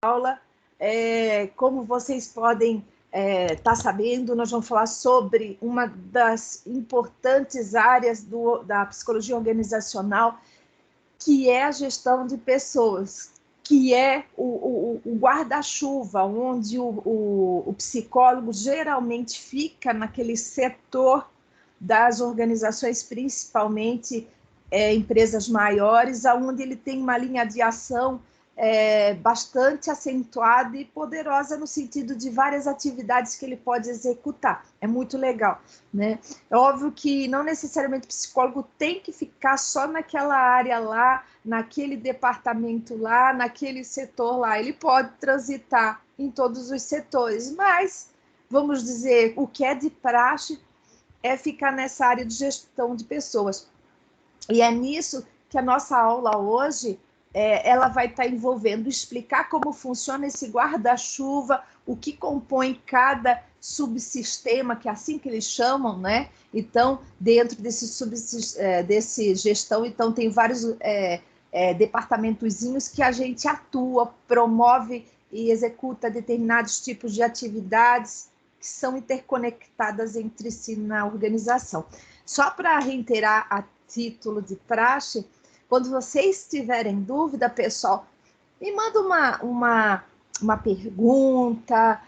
aula. Como vocês podem estar sabendo, nós vamos falar sobre uma das importantes áreas da psicologia organizacional, que é a gestão de pessoas, que é o guarda-chuva, onde o psicólogo geralmente fica naquele setor das organizações, principalmente empresas maiores, onde ele tem uma linha de ação bastante acentuada e poderosa no sentido de várias atividades que ele pode executar. É muito legal, né? É óbvio que não necessariamente o psicólogo tem que ficar só naquela área lá, naquele departamento lá, naquele setor lá. Ele pode transitar em todos os setores, mas, vamos dizer, o que é de praxe é ficar nessa área de gestão de pessoas. E é nisso que a nossa aula hoje ela vai estar envolvendo, explicar como funciona esse guarda-chuva, o que compõe cada subsistema, que é assim que eles chamam, né? Então, dentro desse gestão, então, tem vários departamentozinhos que a gente atua, promove e executa determinados tipos de atividades que são interconectadas entre si na organização. Só para reiterar a título de praxe, quando vocês tiverem dúvida, pessoal, me manda uma pergunta,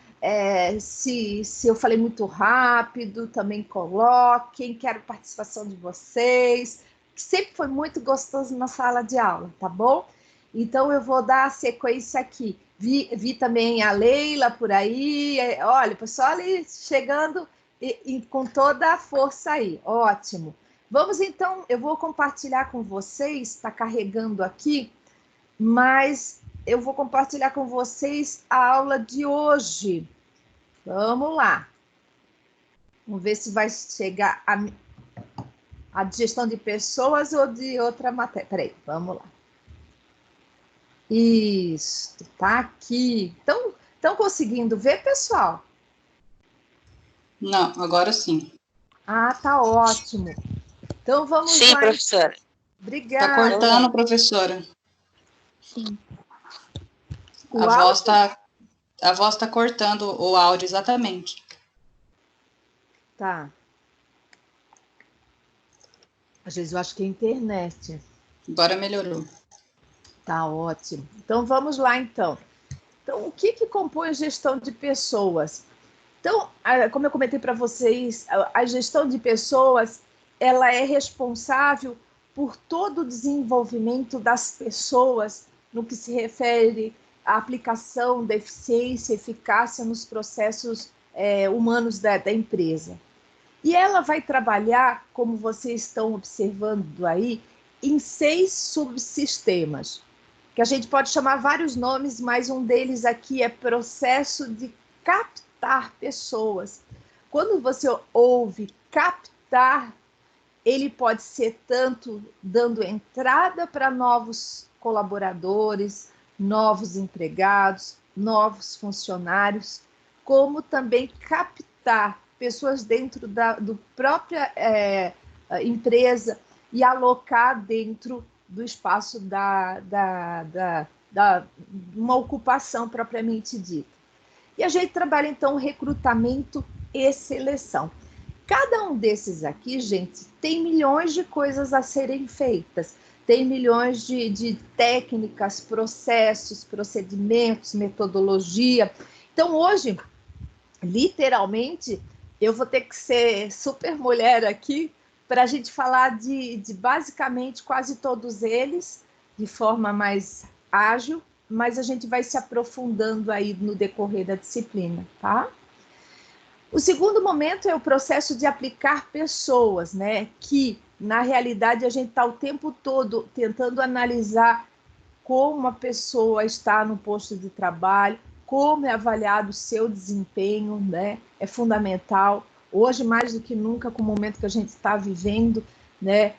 se eu falei muito rápido, também coloquem, quero participação de vocês, que sempre foi muito gostoso na sala de aula, tá bom? Então, eu vou dar a sequência aqui. Vi também a Leila por aí, olha, o pessoal ali chegando com toda a força aí, ótimo. Vamos então, eu vou compartilhar com vocês, está carregando aqui, mas eu vou compartilhar com vocês a aula de hoje. Vamos lá. Vamos ver se vai chegar a de gestão de pessoas ou de outra matéria. Peraí, vamos lá. Isso, tá aqui. Estão conseguindo ver, pessoal? Não, agora sim. Ah, tá ótimo. Então vamos sim, lá. Professora. Obrigada. Tá cortando, professora. Sim. A voz tá cortando o áudio, exatamente. Tá. Às vezes eu acho que é a internet. Agora melhorou. Tá ótimo. Então vamos lá então. Então, o que compõe a gestão de pessoas? Então, como eu comentei para vocês, a gestão de pessoas, ela é responsável por todo o desenvolvimento das pessoas no que se refere à aplicação da eficiência e eficácia nos processos humanos da empresa. E ela vai trabalhar, como vocês estão observando aí, em 6 subsistemas, que a gente pode chamar vários nomes, mas um deles aqui é processo de captar pessoas. Quando você ouve captar, ele pode ser tanto dando entrada para novos colaboradores, novos empregados, novos funcionários, como também captar pessoas dentro do própria empresa e alocar dentro do espaço uma ocupação propriamente dita. E a gente trabalha, então, recrutamento e seleção. Cada um desses aqui, gente, tem milhões de coisas a serem feitas, tem milhões de técnicas, processos, procedimentos, metodologia. Então, hoje, literalmente, eu vou ter que ser super mulher aqui para a gente falar de basicamente quase todos eles, de forma mais ágil, mas a gente vai se aprofundando aí no decorrer da disciplina, tá? O segundo momento é o processo de aplicar pessoas, né? Que, na realidade, a gente está o tempo todo tentando analisar como a pessoa está no posto de trabalho, como é avaliado o seu desempenho, né? É fundamental. Hoje, mais do que nunca, com o momento que a gente está vivendo, né?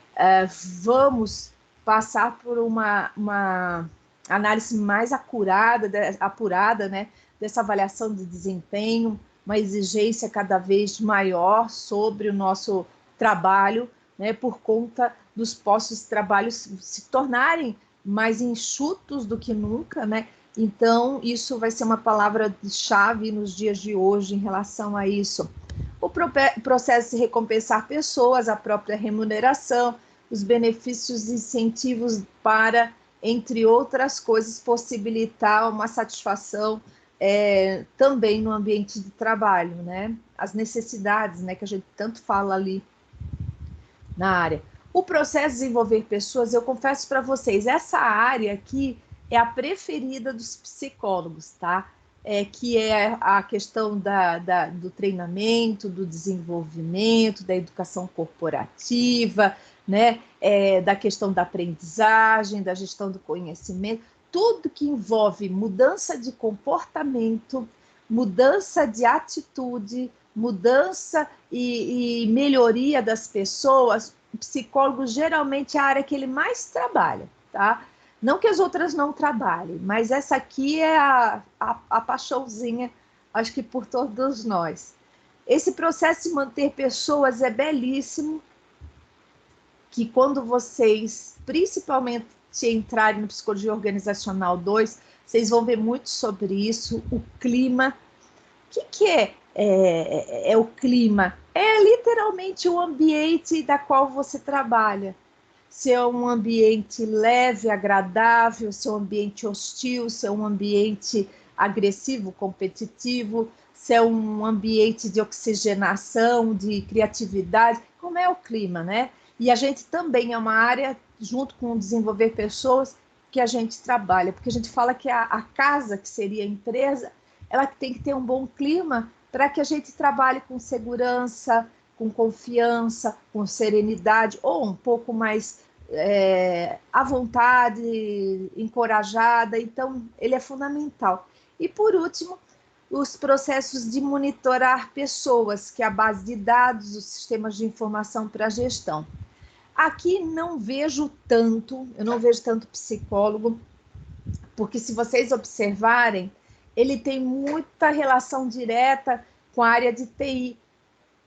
Vamos passar por uma análise mais apurada, né? Dessa avaliação de desempenho, uma exigência cada vez maior sobre o nosso trabalho, né? Por conta dos postos de trabalho se tornarem mais enxutos do que nunca, né? Então, isso vai ser uma palavra-chave nos dias de hoje em relação a isso. O processo de recompensar pessoas, a própria remuneração, os benefícios e incentivos para, entre outras coisas, possibilitar uma satisfação também no ambiente de trabalho, né? As necessidades, né, que a gente tanto fala ali na área. O processo de desenvolver pessoas, eu confesso para vocês, essa área aqui é a preferida dos psicólogos, tá? Que é a questão do treinamento, do desenvolvimento, da educação corporativa, né? Da questão da aprendizagem, da gestão do conhecimento, tudo que envolve mudança de comportamento, mudança de atitude, mudança e melhoria das pessoas. O psicólogo geralmente é a área que ele mais trabalha, tá? Não que as outras não trabalhem, mas essa aqui é a paixãozinha, acho que por todos nós. Esse processo de manter pessoas é belíssimo, que quando vocês, principalmente, entrarem no Psicologia Organizacional 2, vocês vão ver muito sobre isso, o clima. O que é o clima? É literalmente o ambiente da qual você trabalha. Se é um ambiente leve, agradável, se é um ambiente hostil, se é um ambiente agressivo, competitivo, se é um ambiente de oxigenação, de criatividade, como é o clima, né? E a gente também é uma área, junto com desenvolver pessoas, que a gente trabalha, porque a gente fala que a casa, que seria a empresa, ela tem que ter um bom clima para que a gente trabalhe com segurança, com confiança, com serenidade, ou um pouco mais à vontade, encorajada. Então, ele é fundamental. E, por último, os processos de monitorar pessoas, que é a base de dados, os sistemas de informação para a gestão. Aqui não vejo tanto, eu não vejo tanto psicólogo, porque se vocês observarem, ele tem muita relação direta com a área de TI.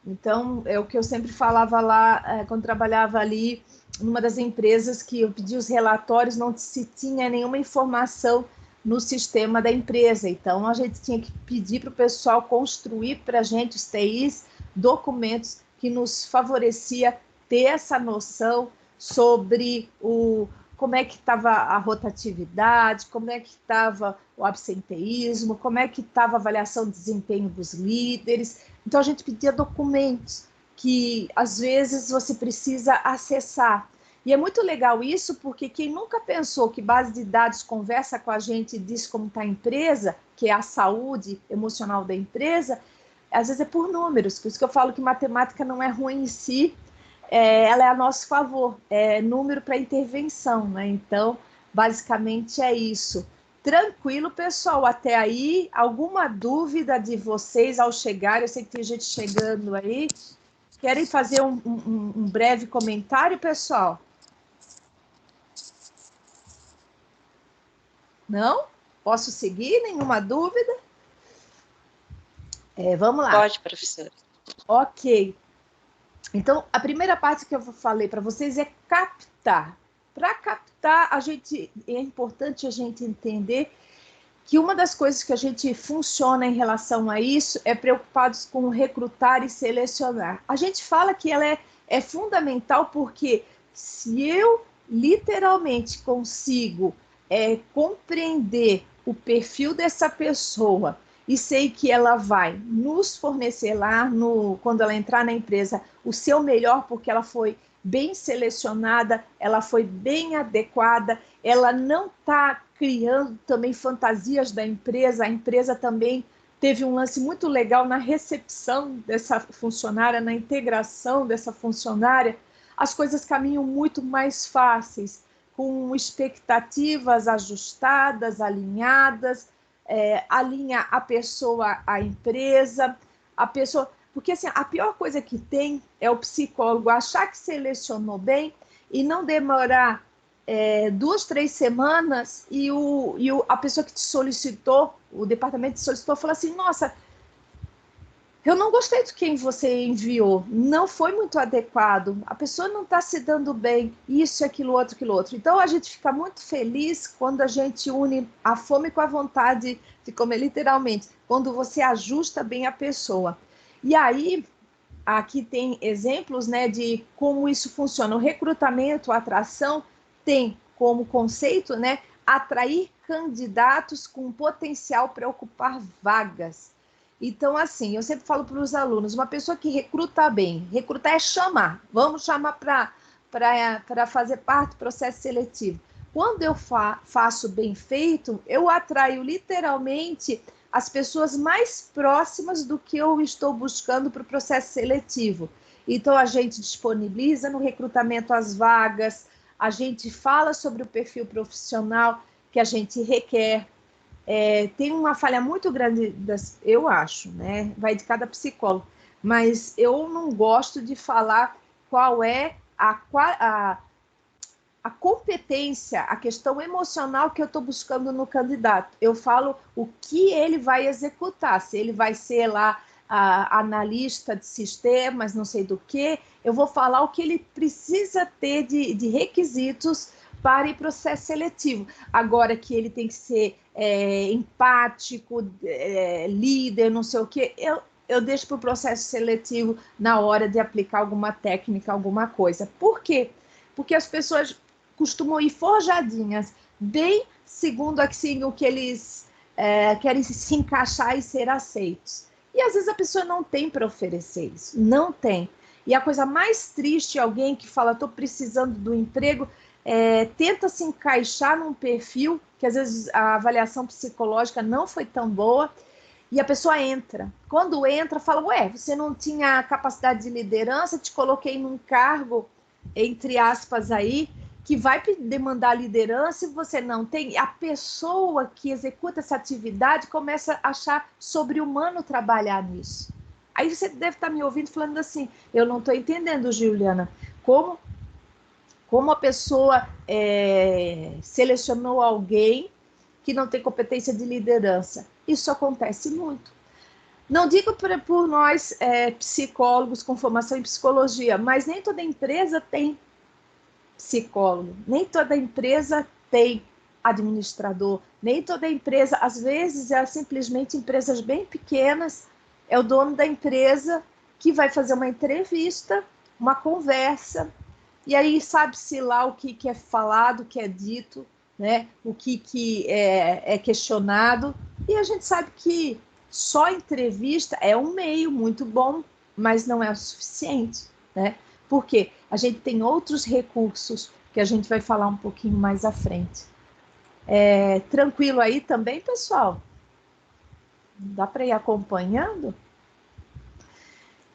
Então, é o que eu sempre falava lá, quando trabalhava ali, numa das empresas que eu pedi os relatórios, não se tinha nenhuma informação no sistema da empresa. Então, a gente tinha que pedir para o pessoal construir para a gente, os TIs, documentos que nos favorecia ter essa noção sobre como é que estava a rotatividade, como é que estava o absenteísmo, como é que estava a avaliação de desempenho dos líderes. Então, a gente pedia documentos que, às vezes, você precisa acessar. E é muito legal isso, porque quem nunca pensou que base de dados conversa com a gente e diz como está a empresa, que é a saúde emocional da empresa, às vezes é por números. Por isso que eu falo que matemática não é ruim em si, ela é a nosso favor, é número para intervenção, né? Então, basicamente é isso. Tranquilo, pessoal, até aí, alguma dúvida de vocês ao chegar? Eu sei que tem gente chegando aí. Querem fazer um breve comentário, pessoal? Não? Posso seguir? Nenhuma dúvida? Vamos lá. Pode, professora. Ok. Então, a primeira parte que eu falei para vocês é captar. Para captar, é importante a gente entender que uma das coisas que a gente funciona em relação a isso é preocupados com recrutar e selecionar. A gente fala que ela é fundamental porque se eu literalmente consigo compreender o perfil dessa pessoa e sei que ela vai nos fornecer lá, quando ela entrar na empresa, o seu melhor, porque ela foi bem selecionada, ela foi bem adequada, ela não está criando também fantasias da empresa, a empresa também teve um lance muito legal na recepção dessa funcionária, na integração dessa funcionária, as coisas caminham muito mais fáceis, com expectativas ajustadas, alinhadas, alinha a pessoa à empresa, a pessoa... Porque assim, a pior coisa que tem é o psicólogo achar que selecionou bem e não demorar 2, 3 semanas e a pessoa que te solicitou, o departamento te solicitou, falou assim, nossa, eu não gostei de quem você enviou, não foi muito adequado, a pessoa não está se dando bem, isso, aquilo, outro. Então, a gente fica muito feliz quando a gente une a fome com a vontade de comer, literalmente, quando você ajusta bem a pessoa. E aí, aqui tem exemplos, né, de como isso funciona. O recrutamento, a atração, tem como conceito, né, atrair candidatos com potencial para ocupar vagas. Então, assim, eu sempre falo para os alunos, uma pessoa que recruta bem, recrutar é chamar, vamos chamar para fazer parte do processo seletivo. Quando eu faço bem feito, eu atraio literalmente as pessoas mais próximas do que eu estou buscando para o processo seletivo. Então, a gente disponibiliza no recrutamento as vagas, a gente fala sobre o perfil profissional que a gente requer. Tem uma falha muito grande, eu acho, né? Vai de cada psicólogo, mas eu não gosto de falar qual é a competência, a questão emocional que eu estou buscando no candidato. Eu falo o que ele vai executar, se ele vai ser lá analista de sistemas, não sei do que, eu vou falar o que ele precisa ter de requisitos para ir para o processo seletivo. Agora que ele tem que ser empático, líder, não sei o que, eu deixo para o processo seletivo na hora de aplicar alguma técnica, alguma coisa. Por quê? Porque as pessoas costumam ir forjadinhas, bem segundo assim, o que eles querem se encaixar e ser aceitos. E às vezes a pessoa não tem para oferecer isso, não tem. E a coisa mais triste é alguém que fala, estou precisando do emprego, tenta se encaixar num perfil, que às vezes a avaliação psicológica não foi tão boa, e a pessoa entra. Quando entra, fala, ué, você não tinha capacidade de liderança, te coloquei num cargo, entre aspas aí, que vai demandar liderança e você não tem. A pessoa que executa essa atividade começa a achar sobre-humano trabalhar nisso. Aí você deve estar me ouvindo falando assim, eu não estou entendendo, Juliana, como a pessoa selecionou alguém que não tem competência de liderança. Isso acontece muito. Não digo por nós psicólogos com formação em psicologia, mas nem toda empresa tem psicólogo, nem toda empresa tem administrador, nem toda empresa, às vezes simplesmente empresas bem pequenas, é o dono da empresa que vai fazer uma entrevista, uma conversa, e aí sabe-se lá o que é falado, o que é dito, né? O que é questionado, e a gente sabe que só entrevista é um meio muito bom, mas não é o suficiente, né? Porque a gente tem outros recursos que a gente vai falar um pouquinho mais à frente. Tranquilo aí também, pessoal? Dá para ir acompanhando?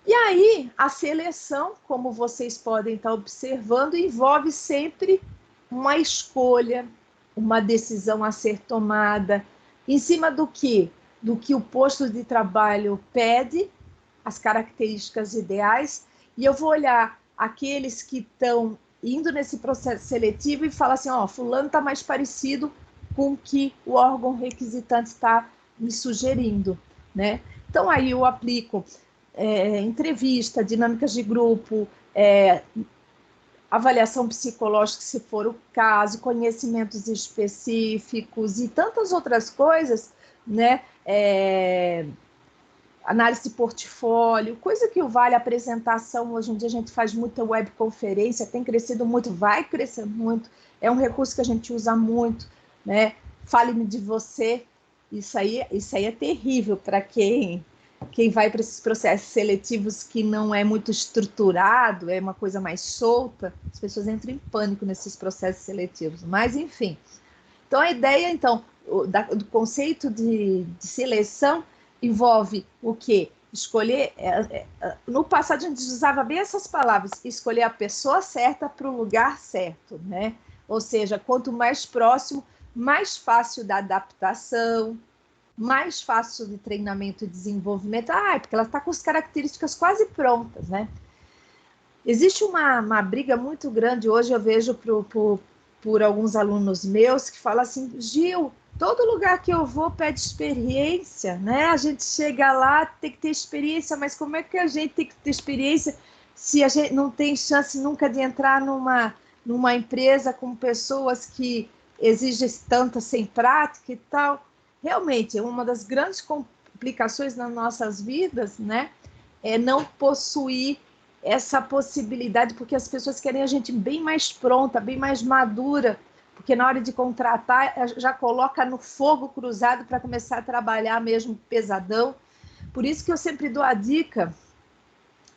E aí, a seleção, como vocês podem estar observando, envolve sempre uma escolha, uma decisão a ser tomada, em cima do que? Do que o posto de trabalho pede, as características ideais, e eu vou olhar aqueles que estão indo nesse processo seletivo e falar assim, fulano está mais parecido com o que o órgão requisitante está me sugerindo, né? Então, aí eu aplico entrevista, dinâmicas de grupo, avaliação psicológica, se for o caso, conhecimentos específicos e tantas outras coisas, né? Análise de portfólio, coisa que vale a apresentação. Hoje em dia a gente faz muita webconferência, tem crescido muito, vai crescer muito, é um recurso que a gente usa muito, né? Fale-me de você, isso aí é terrível para quem vai para esses processos seletivos que não é muito estruturado, é uma coisa mais solta, as pessoas entram em pânico nesses processos seletivos, mas enfim. Então a ideia, do conceito de seleção envolve o quê? Escolher, no passado a gente usava bem essas palavras, escolher a pessoa certa para o lugar certo, né? Ou seja, quanto mais próximo, mais fácil da adaptação, mais fácil de treinamento e desenvolvimento. Porque ela está com as características quase prontas, né? Existe uma briga muito grande hoje, eu vejo por alguns alunos meus que falam assim, Gil, todo lugar que eu vou pede experiência, né? A gente chega lá, tem que ter experiência, mas como é que a gente tem que ter experiência se a gente não tem chance nunca de entrar numa empresa com pessoas que exigem tanta sem prática e tal? Realmente, uma das grandes complicações nas nossas vidas, né, é não possuir essa possibilidade, porque as pessoas querem a gente bem mais pronta, bem mais madura, porque na hora de contratar já coloca no fogo cruzado para começar a trabalhar mesmo pesadão. Por isso que eu sempre dou a dica,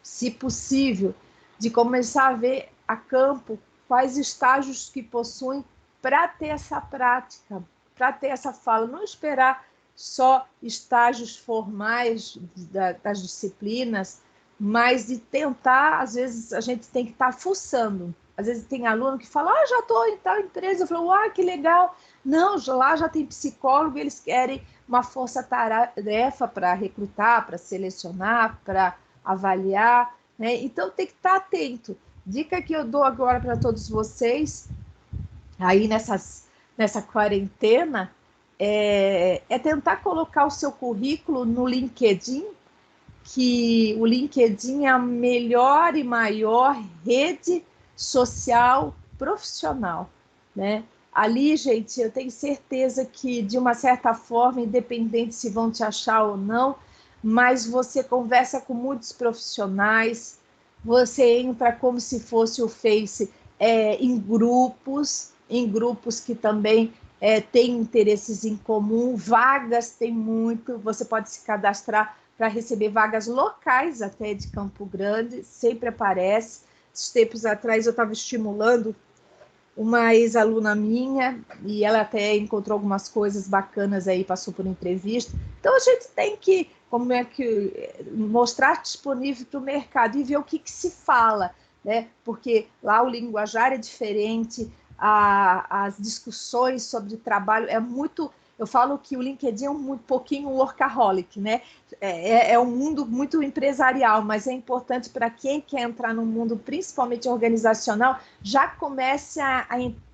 se possível, de começar a ver a campo quais estágios que possuem para ter essa prática, para ter essa fala, não esperar só estágios formais das disciplinas, mas de tentar, às vezes a gente tem que estar fuçando. Às vezes tem aluno que fala, já estou em tal empresa, eu falo, que legal. Não, lá já tem psicólogo, eles querem uma força-tarefa para recrutar, para selecionar, para avaliar, né? Então tem que estar atento. Dica que eu dou agora para todos vocês, aí nessa quarentena, é tentar colocar o seu currículo no LinkedIn, que o LinkedIn é a melhor e maior rede social profissional, né? Ali, gente, eu tenho certeza que, de uma certa forma, independente se vão te achar ou não, mas você conversa com muitos profissionais, você entra como se fosse o Face em grupos que também têm interesses em comum, vagas tem muito, você pode se cadastrar para receber vagas locais até de Campo Grande, sempre aparece. Esses tempos atrás eu estava estimulando uma ex-aluna minha, e ela até encontrou algumas coisas bacanas aí, passou por entrevista. Então a gente tem que, mostrar disponível para o mercado e ver o que se fala, né? Porque lá o linguajar é diferente, as discussões sobre trabalho é muito. Eu falo que o LinkedIn é um pouquinho workaholic, né? É um mundo muito empresarial, mas é importante para quem quer entrar no mundo, principalmente organizacional, já comece a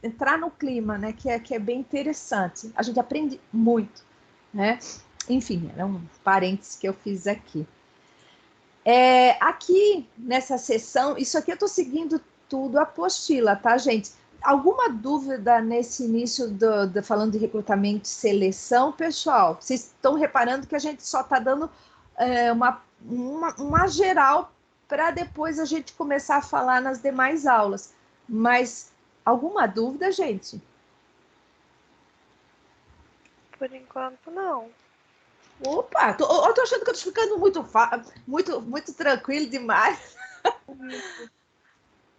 entrar no clima, né? Que é bem interessante. A gente aprende muito, né? Enfim, era um parênteses que eu fiz aqui. Aqui nessa sessão, isso aqui eu estou seguindo tudo a apostila, tá, gente? Alguma dúvida nesse início falando de recrutamento e seleção, pessoal? Vocês estão reparando que a gente só está dando uma geral para depois a gente começar a falar nas demais aulas. Mas alguma dúvida, gente? Por enquanto, não. Opa, eu tô achando que eu tô ficando muito tranquilo demais.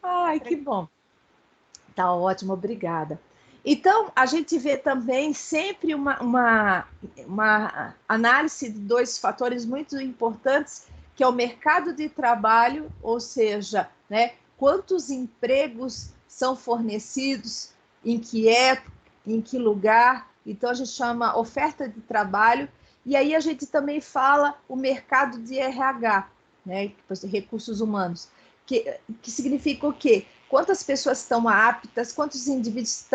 Ai, que bom. Tá ótimo, obrigada. Então, a gente vê também sempre uma análise de dois fatores muito importantes, que é o mercado de trabalho, ou seja, né, quantos empregos são fornecidos, em que época, em que lugar. Então, a gente chama oferta de trabalho. E aí a gente também fala o mercado de RH, né, recursos humanos, que significa o quê? Quantas pessoas estão aptas, quantos indivíduos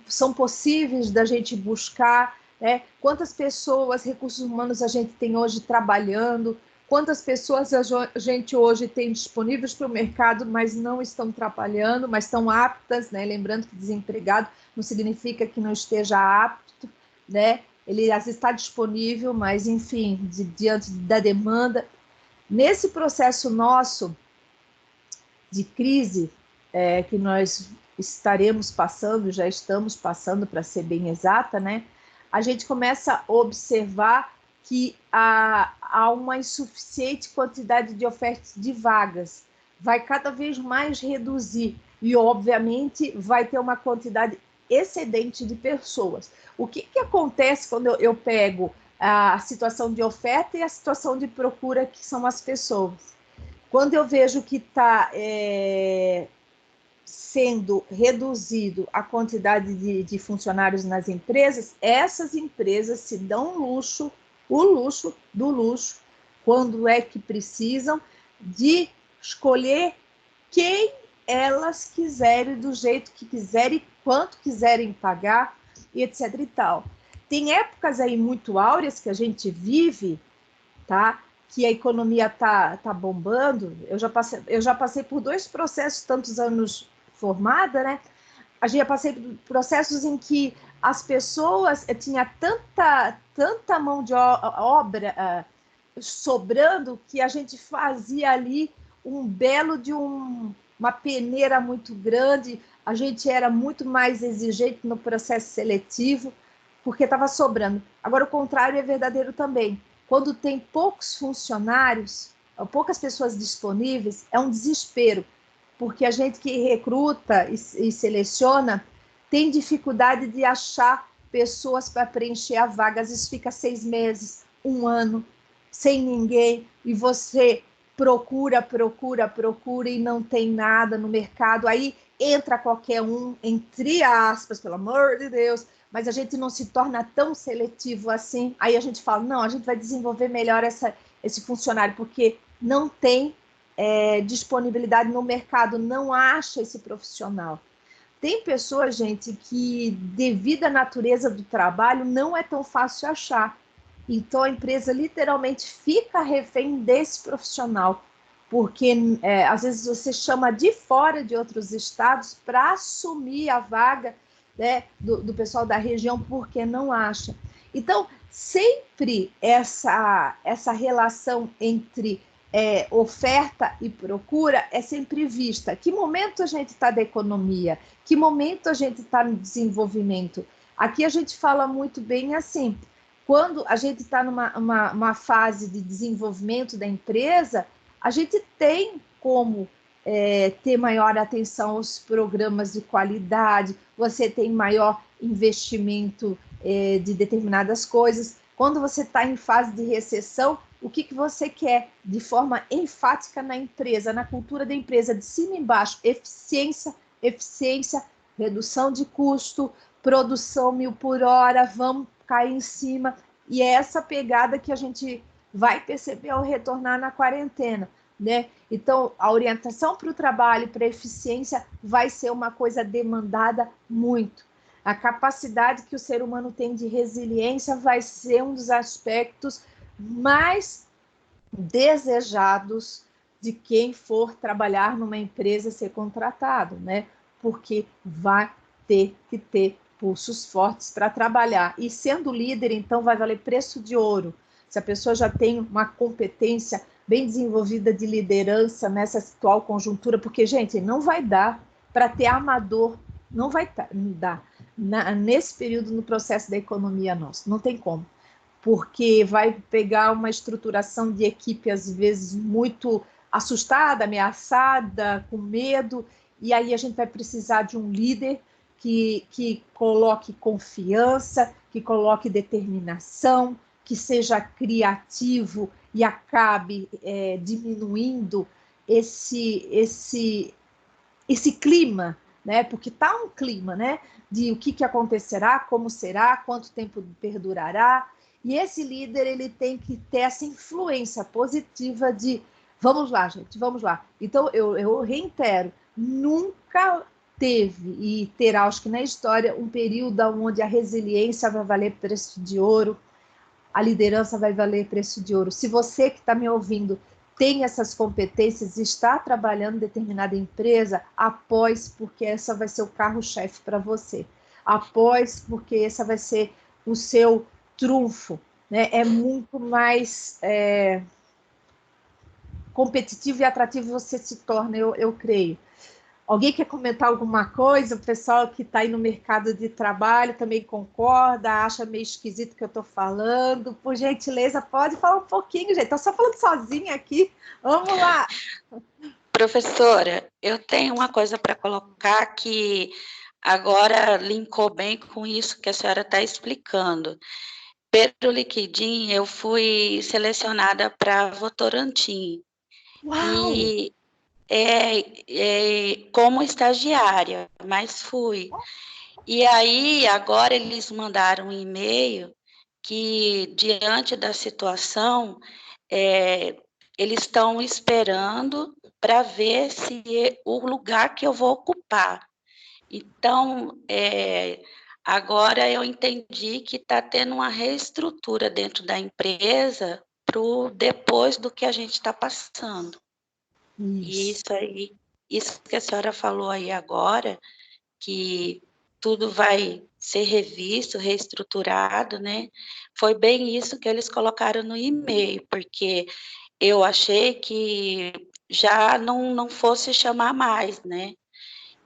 são possíveis da gente buscar, né? Quantas pessoas, recursos humanos, a gente tem hoje trabalhando, quantas pessoas a gente hoje tem disponíveis para o mercado, mas não estão trabalhando, mas estão aptas, né? Lembrando que desempregado não significa que não esteja apto, né? Ele às vezes está disponível, mas, enfim, diante da demanda. Nesse processo nosso de crise que nós estaremos passando, já estamos passando, para ser bem exata, né? A gente começa a observar que há uma insuficiente quantidade de ofertas de vagas, vai cada vez mais reduzir e, obviamente, vai ter uma quantidade excedente de pessoas. O que acontece quando eu pego a situação de oferta e a situação de procura, que são as pessoas? Quando eu vejo que está sendo reduzido a quantidade de funcionários nas empresas, essas empresas se dão o luxo do luxo, quando é que precisam, de escolher quem elas quiserem, do jeito que quiserem, quanto quiserem pagar. e etc e tal. Tem épocas aí muito áureas que a gente vive, tá? Que a economia tá bombando. Eu já passei por 2 processos, tantos anos formada, né? A gente já passei por processos em que as pessoas tinha tanta mão de obra sobrando que a gente fazia ali um belo de uma peneira muito grande, a gente era muito mais exigente no processo seletivo, porque estava sobrando. Agora, o contrário é verdadeiro também. Quando tem poucos funcionários, poucas pessoas disponíveis, é um desespero, porque a gente que recruta e seleciona tem dificuldade de achar pessoas para preencher a vaga. Às vezes fica 6 meses, 1 ano, sem ninguém, e você procura e não tem nada no mercado. Aí entra qualquer um, entre aspas, pelo amor de Deus, mas a gente não se torna tão seletivo assim. Aí a gente fala, não, a gente vai desenvolver melhor esse funcionário, porque não tem disponibilidade no mercado, não acha esse profissional. Tem pessoas, gente, que devido à natureza do trabalho não é tão fácil achar. Então a empresa literalmente fica refém desse profissional, porque às vezes você chama de fora de outros estados para assumir a vaga, né, do pessoal da região, porque não acha. Então, sempre essa relação entre oferta e procura é sempre vista. Que momento a gente está da economia? Que momento a gente está no desenvolvimento? Aqui a gente fala muito bem assim, quando a gente está numa fase de desenvolvimento da empresa, a gente tem como ter maior atenção aos programas de qualidade, você tem maior investimento de determinadas coisas. Quando você está em fase de recessão, o que você quer de forma enfática na empresa, na cultura da empresa, de cima e embaixo? Eficiência, redução de custo, produção 1000 por hora, vamos cair em cima. E é essa pegada que a gente vai perceber ao retornar na quarentena, né? Então, a orientação para o trabalho, para a eficiência, vai ser uma coisa demandada muito. A capacidade que o ser humano tem de resiliência vai ser um dos aspectos mais desejados de quem for trabalhar numa empresa, ser contratado, né? Porque vai ter que ter pulsos fortes para trabalhar. E sendo líder, então, vai valer preço de ouro. Se a pessoa já tem uma competência bem desenvolvida de liderança nessa atual conjuntura, porque, gente, não vai dar para ter amador, não vai dar nesse período no processo da economia nossa, não tem como, porque vai pegar uma estruturação de equipe, às vezes, muito assustada, ameaçada, com medo, e aí a gente vai precisar de um líder que coloque confiança, que coloque determinação, que seja criativo e acabe diminuindo esse clima, né? Porque está um clima, né? De o que acontecerá, como será, quanto tempo perdurará. E esse líder ele tem que ter essa influência positiva de vamos lá, gente, vamos lá. Então eu reitero, nunca teve e terá, acho que na história, um período onde a resiliência vai valer preço de ouro, a liderança vai valer preço de ouro. Se você que está me ouvindo tem essas competências, está trabalhando em determinada empresa, após, porque essa vai ser o carro-chefe para você. Após, porque essa vai ser o seu trunfo. Né? É muito mais competitivo e atrativo você se torna, eu creio. Alguém quer comentar alguma coisa? O pessoal que está aí no mercado de trabalho também concorda, acha meio esquisito o que eu estou falando. Por gentileza, pode falar um pouquinho, gente. Estou só falando sozinha aqui. Vamos lá. Professora, eu tenho uma coisa para colocar que agora linkou bem com isso que a senhora está explicando. Pelo LinkedIn, eu fui selecionada para Votorantim. Uau! E como estagiária, mas fui. E aí, agora eles mandaram um e-mail que, diante da situação, eles estão esperando para ver se o lugar que eu vou ocupar. Então, Agora eu entendi que está tendo uma reestrutura dentro da empresa pro depois do que a gente está passando. E Isso. isso aí, isso que a senhora falou aí agora, que tudo vai ser revisto, reestruturado, né? Foi bem isso que eles colocaram no e-mail, porque eu achei que já não fosse chamar mais, né?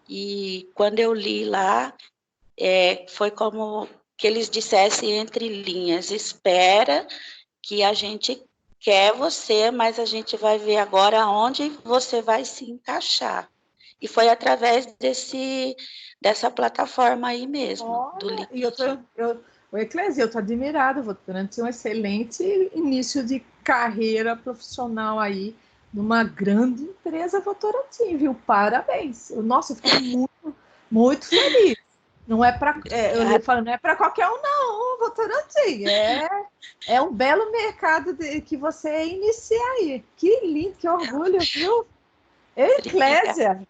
E quando eu li lá, foi como que eles dissessem entre linhas, espera que a gente quer você, mas a gente vai ver agora onde você vai se encaixar. E foi através dessa plataforma aí mesmo, do Olha, e LinkedIn. o Eclésia, eu estou admirada, vou ter um excelente início de carreira profissional aí, numa grande empresa Votorantim, viu? Parabéns. Nossa, eu fico muito, muito feliz. Não é para, eu lhe falo, não é para qualquer um, não, Votorantim. É um belo mercado que você inicia aí. Que lindo, que orgulho, viu? Eclésia,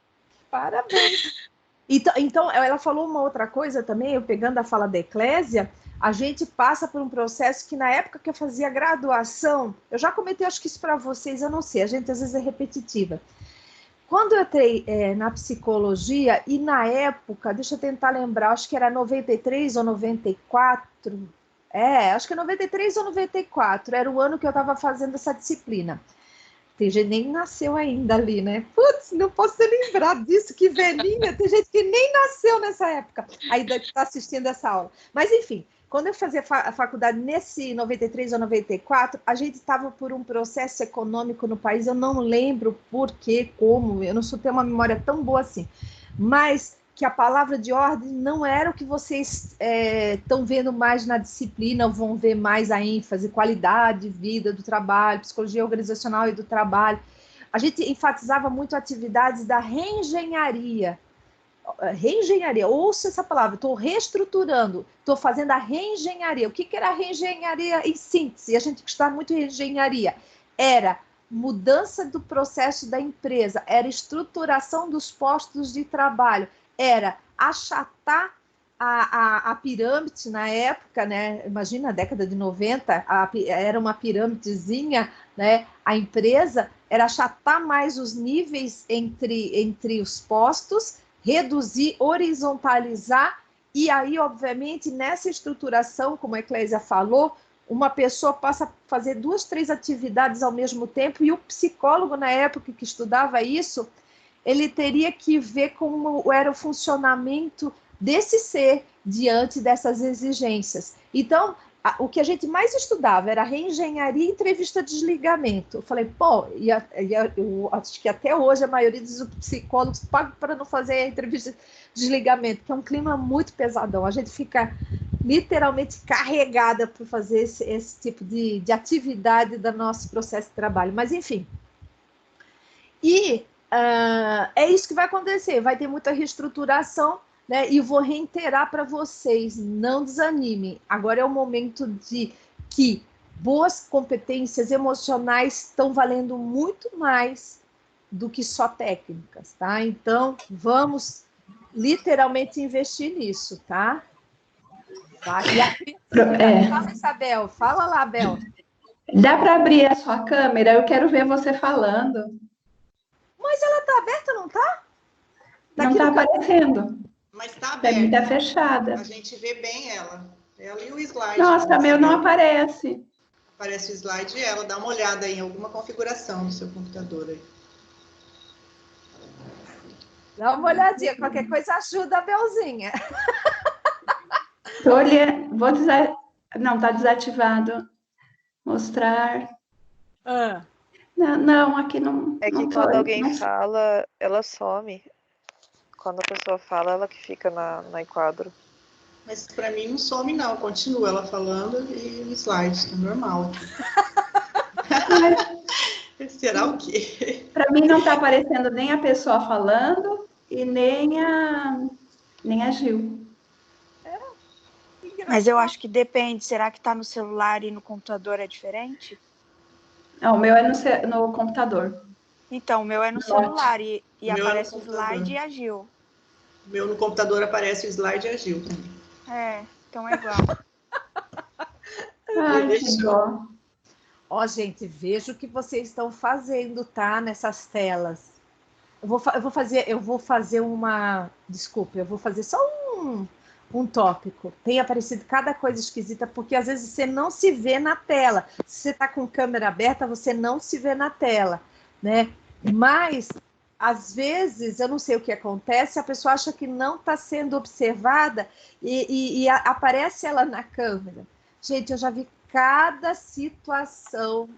parabéns. Então, ela falou uma outra coisa também, eu pegando a fala da Eclésia, a gente passa por um processo que na época que eu fazia graduação, eu já comentei, acho que isso para vocês, eu não sei, a gente às vezes é repetitiva. Quando eu entrei na psicologia, e na época, deixa eu tentar lembrar, acho que era 93 ou 94, acho que 93 ou 94, era o ano que eu estava fazendo essa disciplina. Tem gente que nem nasceu ainda ali, né? Putz, não posso ter lembrado disso, que velhinha. Tem gente que nem nasceu nessa época, ainda que está assistindo essa aula. Mas, enfim, quando eu fazia a faculdade nesse 93 ou 94, a gente estava por um processo econômico no país, eu não lembro por quê, como, eu não sou ter uma memória tão boa assim, mas que a palavra de ordem não era o que vocês estão vendo mais na disciplina, ou vão ver mais a ênfase, qualidade de vida, do trabalho, psicologia organizacional e do trabalho. A gente enfatizava muito atividades da reengenharia. Reengenharia, ouça essa palavra, estou reestruturando, estou fazendo a reengenharia. O que era a reengenharia em síntese? A gente gostava muito de reengenharia. Era mudança do processo da empresa, era estruturação dos postos de trabalho, era achatar a pirâmide na época, né? Imagina a década de 90, era uma pirâmidezinha, né? A empresa era achatar mais os níveis entre os postos, reduzir, horizontalizar, e aí, obviamente, nessa estruturação, como a Eclésia falou, uma pessoa passa a fazer 2, 3 atividades ao mesmo tempo, e o psicólogo, na época que estudava isso, ele teria que ver como era o funcionamento desse ser diante dessas exigências. Então, o que a gente mais estudava era reengenharia e entrevista de desligamento. Eu falei, pô, eu acho que até hoje a maioria dos psicólogos pagam para não fazer a entrevista de desligamento, que é um clima muito pesadão. A gente fica literalmente carregada por fazer esse tipo de atividade do nosso processo de trabalho. Mas, enfim. E é isso que vai acontecer, vai ter muita reestruturação, né? E vou reiterar para vocês, não desanimem. Agora é o momento de que boas competências emocionais estão valendo muito mais do que só técnicas, tá? Então, vamos literalmente investir nisso, tá? E a fala, Isabel, fala lá, Bel. Dá para abrir a sua câmera? Eu quero ver você falando. Mas ela tá aberta, não tá? Não está aparecendo. Mas está Para mim aberta. está fechada. A gente vê bem ela. Ela e o slide. Nossa, meu não aparece. Aparece o slide e ela. Dá uma olhada aí em alguma configuração do seu computador aí. Dá uma olhadinha. Qualquer coisa ajuda a Belzinha. Estou olhando. Não, está desativado. Mostrar. Não, aqui não. É que não quando tô, alguém não... fala, ela some. Quando a pessoa fala, ela que fica no enquadro. Mas para mim não some, não. Continua ela falando e o slide, é normal. Será o quê? Para mim não está aparecendo nem a pessoa falando e nem a Gil. Mas eu acho que depende. Será que está no celular e no computador é diferente? Não, o meu é no computador. Então, o meu é no celular e aparece o computador. slide e a Gil. O meu no computador aparece o slide e a Gil também. Então é igual. Ai, que dó. Ó, gente, veja o que vocês estão fazendo, tá? Nessas telas. Eu vou fazer Desculpa, eu vou fazer só um tópico. Tem aparecido cada coisa esquisita, porque às vezes você não se vê na tela. Se você está com câmera aberta, você não se vê na tela, né? Mas, às vezes, eu não sei o que acontece, a pessoa acha que não está sendo observada e aparece ela na câmera. Gente, eu já vi cada situação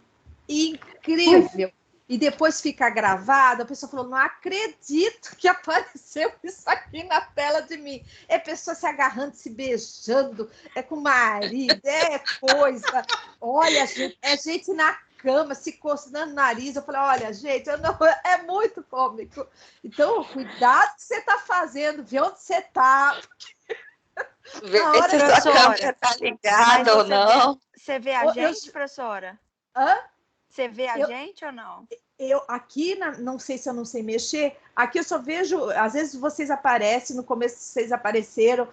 incrível. E depois fica gravado, a pessoa falou, não acredito que apareceu isso aqui na tela de mim. É pessoa se agarrando, se beijando, é com o marido, é coisa. Olha, gente, é gente na cama, se coçando o nariz. Eu falei, olha, gente, é muito cômico. Então, cuidado que você está fazendo, vê onde você está. Vê se sua câmera está ligada ou não. Você vê a gente, professora? Hã? Você vê a gente ou não? Eu aqui, não sei se eu não sei mexer, aqui eu só vejo, às vezes vocês aparecem, no começo vocês apareceram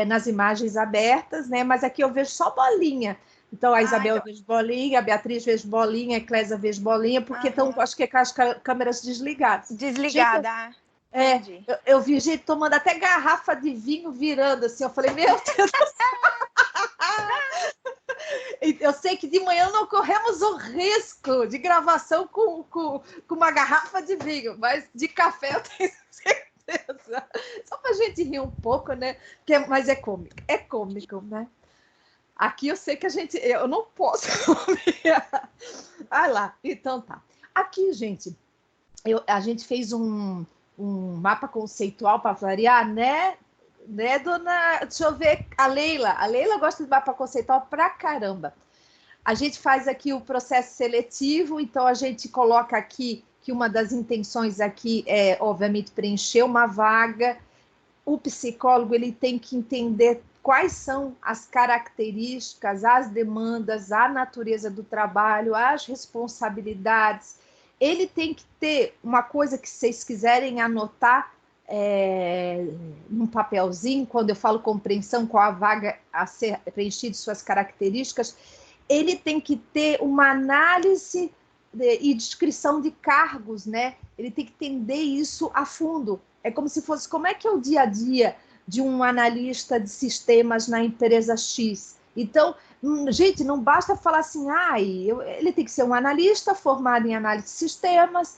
nas imagens abertas, né? Mas aqui eu vejo só bolinha. Então a Isabel vejo bolinha, a Beatriz vejo bolinha, a Eclésia vejo bolinha, porque estão, acho que com as câmeras desligadas. Desligada. Gente, eu vi gente tomando até garrafa de vinho virando assim, eu falei, meu Deus do céu! Eu sei que de manhã não corremos o risco de gravação com uma garrafa de vinho, mas de café eu tenho certeza. Só para a gente rir um pouco, né? Mas é cômico, né? Aqui eu sei que eu não posso comer. Vai lá, então tá. Aqui, gente, a gente fez um mapa conceitual para variar, né, dona? Deixa eu ver, a Leila gosta de mapa conceitual pra caramba. A gente faz aqui o processo seletivo, então a gente coloca aqui que uma das intenções aqui é, obviamente, preencher uma vaga. O psicólogo ele tem que entender quais são as características, as demandas, a natureza do trabalho, as responsabilidades. Ele tem que ter uma coisa que vocês quiserem anotar num papelzinho, quando eu falo compreensão, qual a vaga a ser preenchida, suas características, ele tem que ter uma análise e descrição de cargos, né? Ele tem que entender isso a fundo. É como se fosse, como é que é o dia a dia de um analista de sistemas na empresa X? Então, gente, não basta falar assim, ele tem que ser um analista formado em análise de sistemas,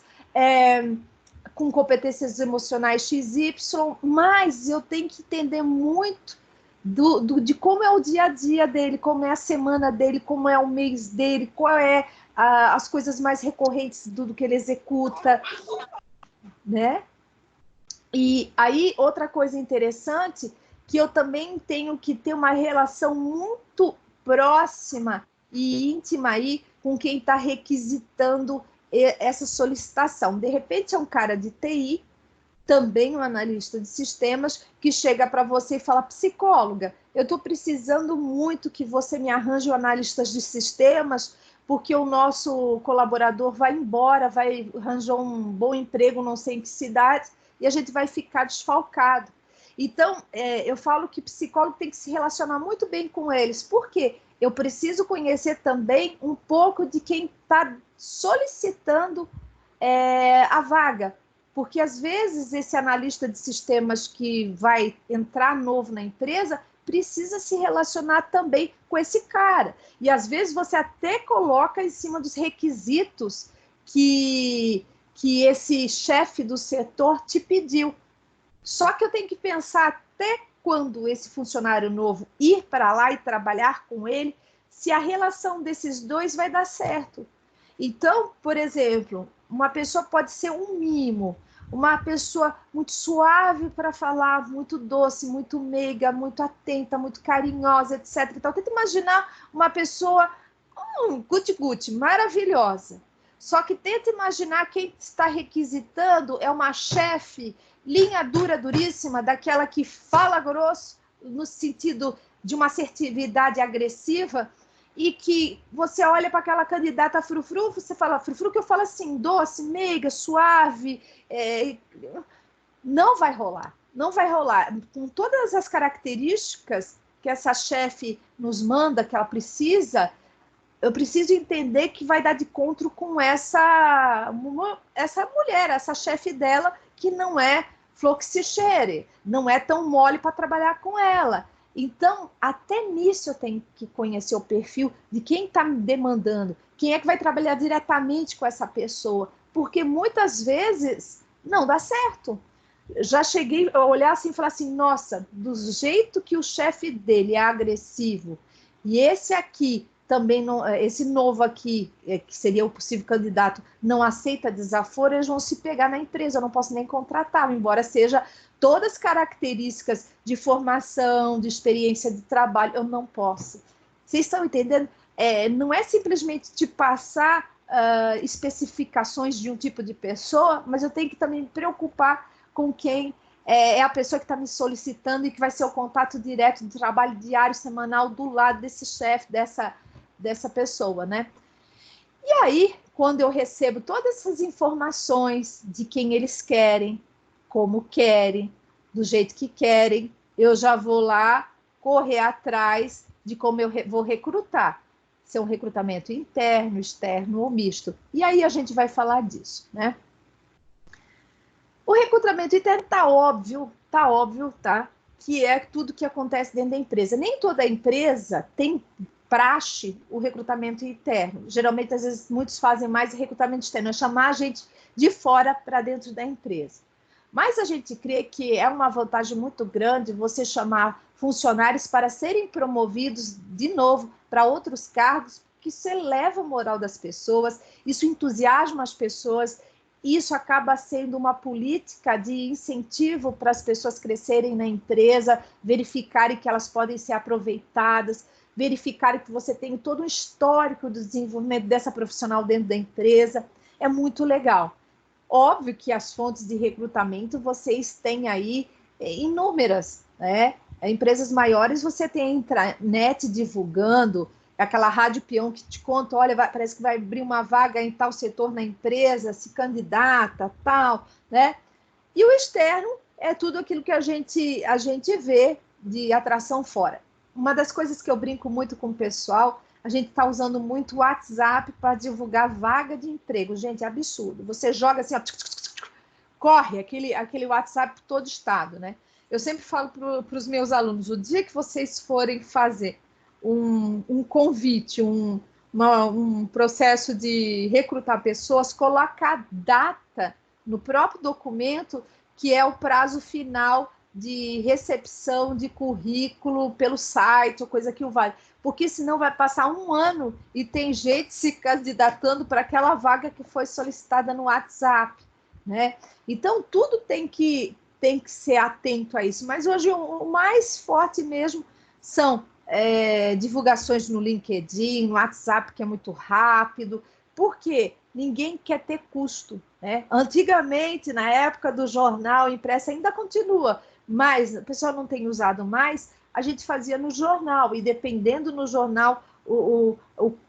com competências emocionais XY, mas eu tenho que entender muito de como é o dia a dia dele, como é a semana dele, como é o mês dele, qual é as coisas mais recorrentes do que ele executa, né? E aí, outra coisa interessante, que eu também tenho que ter uma relação muito próxima e íntima aí com quem está requisitando essa solicitação. De repente, é um cara de TI, também um analista de sistemas, que chega para você e fala, psicóloga, eu estou precisando muito que você me arranje analistas de sistemas, porque o nosso colaborador vai embora, vai arranjar um bom emprego, não sei em que cidade, e a gente vai ficar desfalcado. Então, eu falo que psicólogo tem que se relacionar muito bem com eles. Por quê? Eu preciso conhecer também um pouco de quem está solicitando a vaga, porque às vezes esse analista de sistemas que vai entrar novo na empresa precisa se relacionar também com esse cara. E às vezes você até coloca em cima dos requisitos que esse chefe do setor te pediu. Só que eu tenho que pensar até quando esse funcionário novo ir para lá e trabalhar com ele, se a relação desses dois vai dar certo. Então, por exemplo, uma pessoa pode ser um mimo, uma pessoa muito suave para falar, muito doce, muito meiga, muito atenta, muito carinhosa, etc. Então, tenta imaginar uma pessoa guti-guti, maravilhosa. Só que tenta imaginar quem está requisitando é uma chefe linha dura, duríssima, daquela que fala grosso, no sentido de uma assertividade agressiva, e que você olha para aquela candidata frufru, você fala, frufru que eu falo assim, doce, meiga, suave, não vai rolar. não vai rolar. Com todas as características que essa chefe nos manda, que ela precisa, eu preciso entender que vai dar de encontro com essa mulher, essa chefe dela, que não é fluxicheire, não é tão mole para trabalhar com ela. Então, até nisso eu tenho que conhecer o perfil de quem está me demandando, quem é que vai trabalhar diretamente com essa pessoa, porque muitas vezes não dá certo. Já cheguei a olhar assim e falar assim, nossa, do jeito que o chefe dele é agressivo, e esse aqui também, não, esse novo aqui, que seria o possível candidato, não aceita desaforo, eles vão se pegar na empresa, eu não posso nem contratá-lo, embora seja todas as características de formação, de experiência de trabalho, eu não posso. Vocês estão entendendo? Não é simplesmente te passar especificações de um tipo de pessoa, mas eu tenho que também me preocupar com quem é a pessoa que está me solicitando e que vai ser o contato direto do trabalho diário, semanal, do lado desse chefe, dessa pessoa, né? E aí, quando eu recebo todas essas informações de quem eles querem, como querem, do jeito que querem, eu já vou lá correr atrás de como eu vou recrutar. Se é um recrutamento interno, externo ou misto. E aí a gente vai falar disso, né? O recrutamento interno tá óbvio, tá? Que é tudo que acontece dentro da empresa. Nem toda empresa tem praxe o recrutamento interno. Geralmente, às vezes, muitos fazem mais recrutamento externo, é chamar a gente de fora para dentro da empresa. Mas a gente crê que é uma vantagem muito grande você chamar funcionários para serem promovidos de novo para outros cargos, que isso eleva a moral das pessoas, isso entusiasma as pessoas, isso acaba sendo uma política de incentivo para as pessoas crescerem na empresa, verificarem que elas podem ser aproveitadas, verificarem que você tem todo um histórico do desenvolvimento dessa profissional dentro da empresa. É muito legal. Óbvio que as fontes de recrutamento vocês têm aí inúmeras, né? Empresas maiores você tem a intranet divulgando, aquela rádio peão que te conta, olha, parece que vai abrir uma vaga em tal setor na empresa, se candidata, tal, né? E o externo é tudo aquilo que a gente vê de atração fora. Uma das coisas que eu brinco muito com o pessoal, a gente está usando muito o WhatsApp para divulgar vaga de emprego. Gente, é absurdo. Você joga assim, ó, corre aquele WhatsApp por todo estado, né? Eu sempre falo para os meus alunos, o dia que vocês forem fazer um convite, um processo de recrutar pessoas, colocar data no próprio documento, que é o prazo final de recepção de currículo pelo site, ou coisa que o vale. Porque senão vai passar um ano e tem gente se candidatando para aquela vaga que foi solicitada no WhatsApp, né? Então, tudo tem que ser atento a isso. Mas hoje o mais forte mesmo são divulgações no LinkedIn, no WhatsApp, que é muito rápido, porque ninguém quer ter custo, né? Antigamente, na época do jornal impresso, ainda continua, mas o pessoal não tem usado mais, a gente fazia no jornal, e dependendo no jornal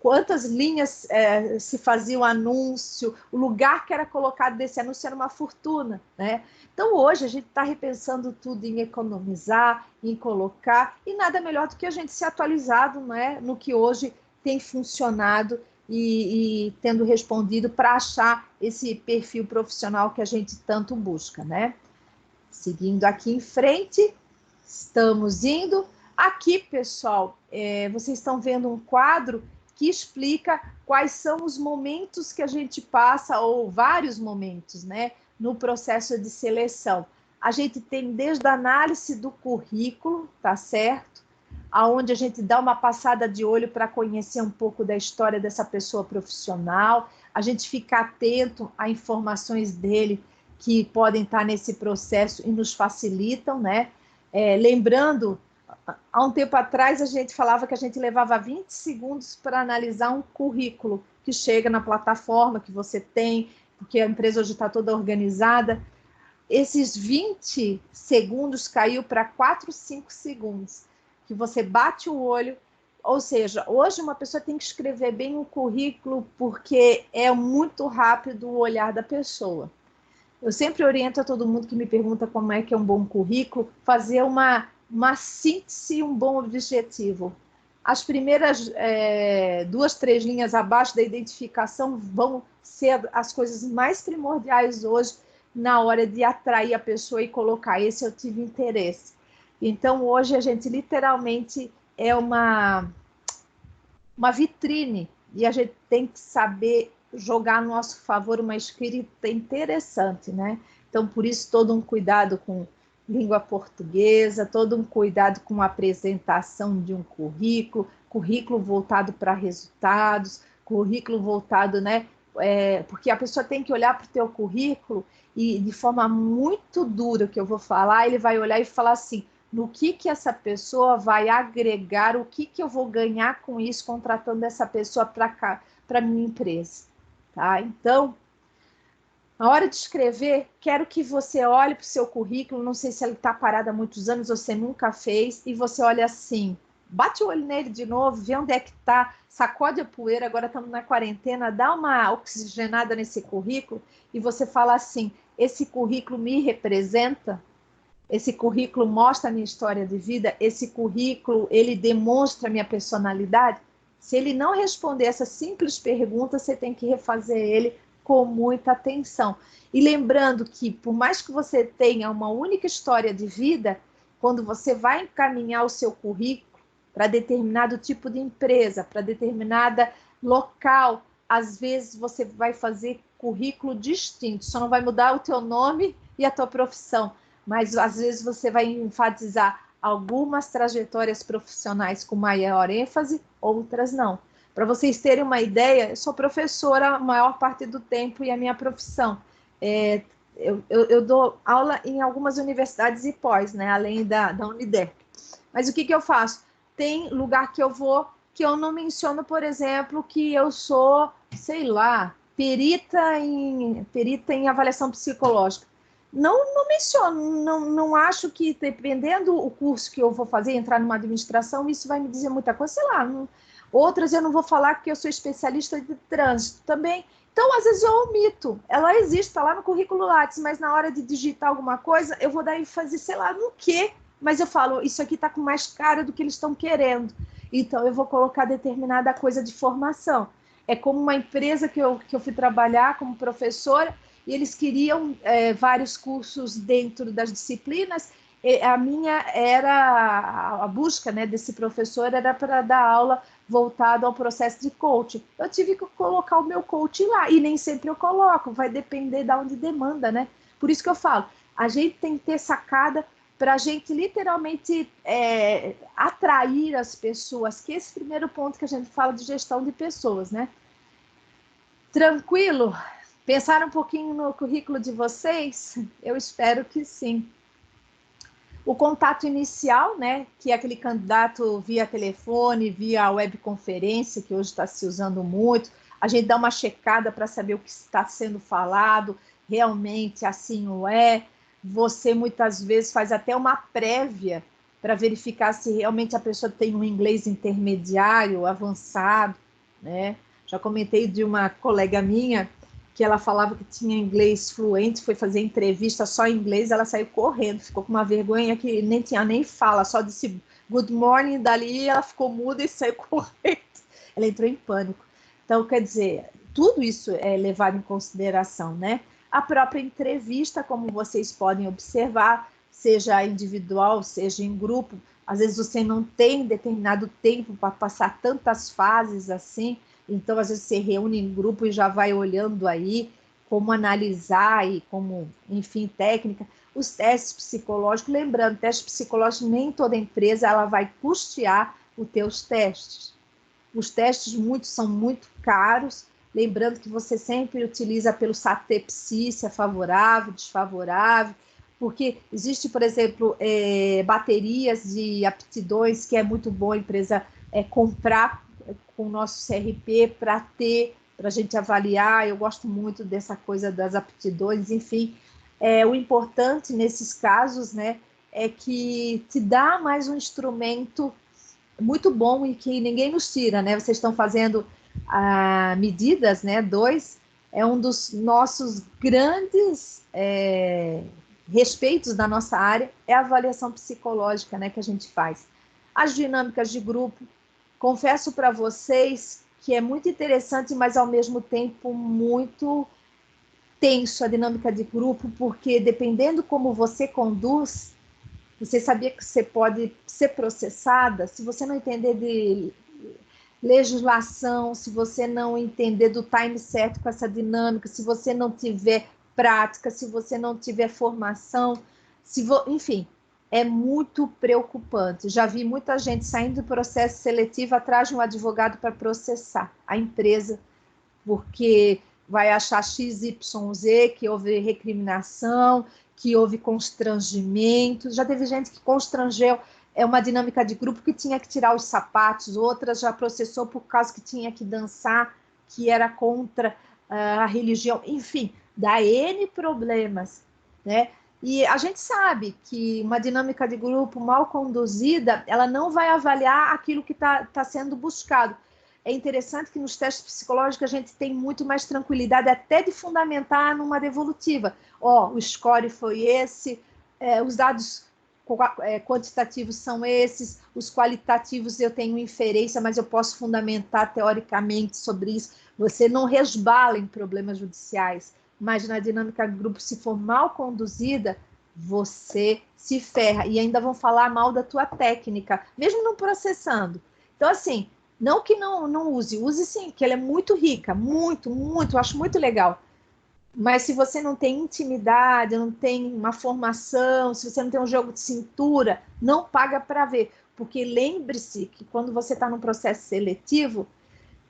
quantas linhas se fazia o anúncio, o lugar que era colocado desse anúncio era uma fortuna, né? Então, hoje, a gente está repensando tudo em economizar, em colocar, e nada melhor do que a gente ser atualizado, né, no que hoje tem funcionado e tendo respondido para achar esse perfil profissional que a gente tanto busca, né? Seguindo aqui em frente, estamos indo. Aqui, pessoal, vocês estão vendo um quadro que explica quais são os momentos que a gente passa, ou vários momentos, né, no processo de seleção. A gente tem desde a análise do currículo, tá certo? Aonde a gente dá uma passada de olho para conhecer um pouco da história dessa pessoa profissional, a gente fica atento a informações dele que podem estar nesse processo e nos facilitam, né? Lembrando, há um tempo atrás a gente falava que a gente levava 20 segundos para analisar um currículo que chega na plataforma que você tem, porque a empresa hoje está toda organizada. Esses 20 segundos caiu para 4, 5 segundos, que você bate o olho. Ou seja, hoje uma pessoa tem que escrever bem um currículo, porque é muito rápido o olhar da pessoa. Eu sempre oriento a todo mundo que me pergunta como é que é um bom currículo, fazer uma síntese, um bom objetivo. As primeiras 2, 3 linhas abaixo da identificação vão ser as coisas mais primordiais hoje na hora de atrair a pessoa e colocar esse eu tive interesse. Então, hoje a gente literalmente é uma vitrine e a gente tem que saber jogar a nosso favor uma escrita interessante, né? Então, por isso, todo um cuidado com língua portuguesa, todo um cuidado com a apresentação de um currículo voltado para resultados, currículo voltado, né? Porque a pessoa tem que olhar para o teu currículo e, de forma muito dura, que eu vou falar, ele vai olhar e falar assim, no que essa pessoa vai agregar, o que eu vou ganhar com isso, contratando essa pessoa para a minha empresa. Tá? Então, na hora de escrever, quero que você olhe para o seu currículo, não sei se ele está parado há muitos anos ou você nunca fez, e você olha assim, bate o olho nele de novo, vê onde é que está, sacode a poeira, agora estamos na quarentena, dá uma oxigenada nesse currículo, e você fala assim, esse currículo me representa? Esse currículo mostra a minha história de vida? Esse currículo, ele demonstra a minha personalidade? Se ele não responder essa simples pergunta, você tem que refazer ele com muita atenção. E lembrando que, por mais que você tenha uma única história de vida, quando você vai encaminhar o seu currículo para determinado tipo de empresa, para determinada local, às vezes você vai fazer currículo distinto, só não vai mudar o teu nome e a tua profissão, mas às vezes você vai enfatizar algumas trajetórias profissionais com maior ênfase, outras não. Para vocês terem uma ideia, eu sou professora a maior parte do tempo e a minha profissão. Eu dou aula em algumas universidades e pós, né, além da Uniderp. Mas o que eu faço? Tem lugar que eu vou que eu não menciono, por exemplo, que eu sou, sei lá, perita em avaliação psicológica. Não menciono, não acho que, dependendo do curso que eu vou fazer, entrar numa administração, isso vai me dizer muita coisa, sei lá. Outras eu não vou falar porque eu sou especialista de trânsito também. Então, às vezes eu omito. Ela existe, está lá no currículo Lattes, mas na hora de digitar alguma coisa, eu vou dar ênfase, sei lá, no quê? Mas eu falo, isso aqui está com mais cara do que eles estão querendo. Então, eu vou colocar determinada coisa de formação. É como uma empresa que eu fui trabalhar como professora, e eles queriam vários cursos dentro das disciplinas. A minha era, a busca, né, desse professor era para dar aula voltado ao processo de coaching. Eu tive que colocar o meu coaching lá, e nem sempre eu coloco, vai depender de onde demanda, né? Por isso que eu falo, a gente tem que ter sacada para a gente literalmente atrair as pessoas, que é esse primeiro ponto que a gente fala de gestão de pessoas, né? Tranquilo? Pensaram um pouquinho no currículo de vocês? Eu espero que sim. O contato inicial, né, que é aquele candidato via telefone, via webconferência, que hoje está se usando muito, a gente dá uma checada para saber o que está sendo falado, realmente assim ou é. Você muitas vezes faz até uma prévia para verificar se realmente a pessoa tem um inglês intermediário, avançado, né? Já comentei de uma colega minha que ela falava que tinha inglês fluente, foi fazer entrevista só em inglês, ela saiu correndo, ficou com uma vergonha que nem tinha nem fala, só disse good morning, dali ela ficou muda e saiu correndo. Ela entrou em pânico. Então, quer dizer, tudo isso é levado em consideração, né? A própria entrevista, como vocês podem observar, seja individual, seja em grupo, às vezes você não tem determinado tempo para passar tantas fases assim, então às vezes você reúne em grupo e já vai olhando aí como analisar e como, enfim, técnica. Os testes psicológicos, lembrando, teste psicológico, nem toda empresa ela vai custear os teus testes. Os testes são muito caros, lembrando que você sempre utiliza pelo SAT-Psi, se é favorável, desfavorável, porque existe, por exemplo, baterias de aptidões que é muito bom a empresa comprar com o nosso CRP para a gente avaliar. Eu gosto muito dessa coisa das aptidões, enfim. O importante nesses casos, né, é que te dá mais um instrumento muito bom e que ninguém nos tira, né? Vocês estão fazendo medidas, né? 2, é um dos nossos grandes respeitos da nossa área, é a avaliação psicológica, né, que a gente faz. As dinâmicas de grupo, confesso para vocês que é muito interessante, mas ao mesmo tempo muito tenso a dinâmica de grupo, porque dependendo como você conduz, você sabia que você pode ser processada se você não entender de legislação, se você não entender do time certo com essa dinâmica, se você não tiver prática, se você não tiver formação, enfim, é muito preocupante. Já vi muita gente saindo do processo seletivo atrás de um advogado para processar a empresa, porque vai achar XYZ, que houve recriminação, que houve constrangimento. Já teve gente que constrangeu uma dinâmica de grupo que tinha que tirar os sapatos, outras já processou por causa que tinha que dançar, que era contra a religião, enfim, dá N problemas, né? E a gente sabe que uma dinâmica de grupo mal conduzida, ela não vai avaliar aquilo que está sendo buscado. É interessante que nos testes psicológicos a gente tem muito mais tranquilidade até de fundamentar numa devolutiva. O score foi esse, os dados quantitativos são esses, os qualitativos eu tenho inferência, mas eu posso fundamentar teoricamente sobre isso. Você não resbala em problemas judiciais, mas na dinâmica de grupo, se for mal conduzida, você se ferra. E ainda vão falar mal da tua técnica, mesmo não processando. Então, assim, não que não use sim, que ela é muito rica, muito, eu acho muito legal. Mas se você não tem intimidade, não tem uma formação, se você não tem um jogo de cintura, não paga para ver. Porque lembre-se que quando você está num processo seletivo,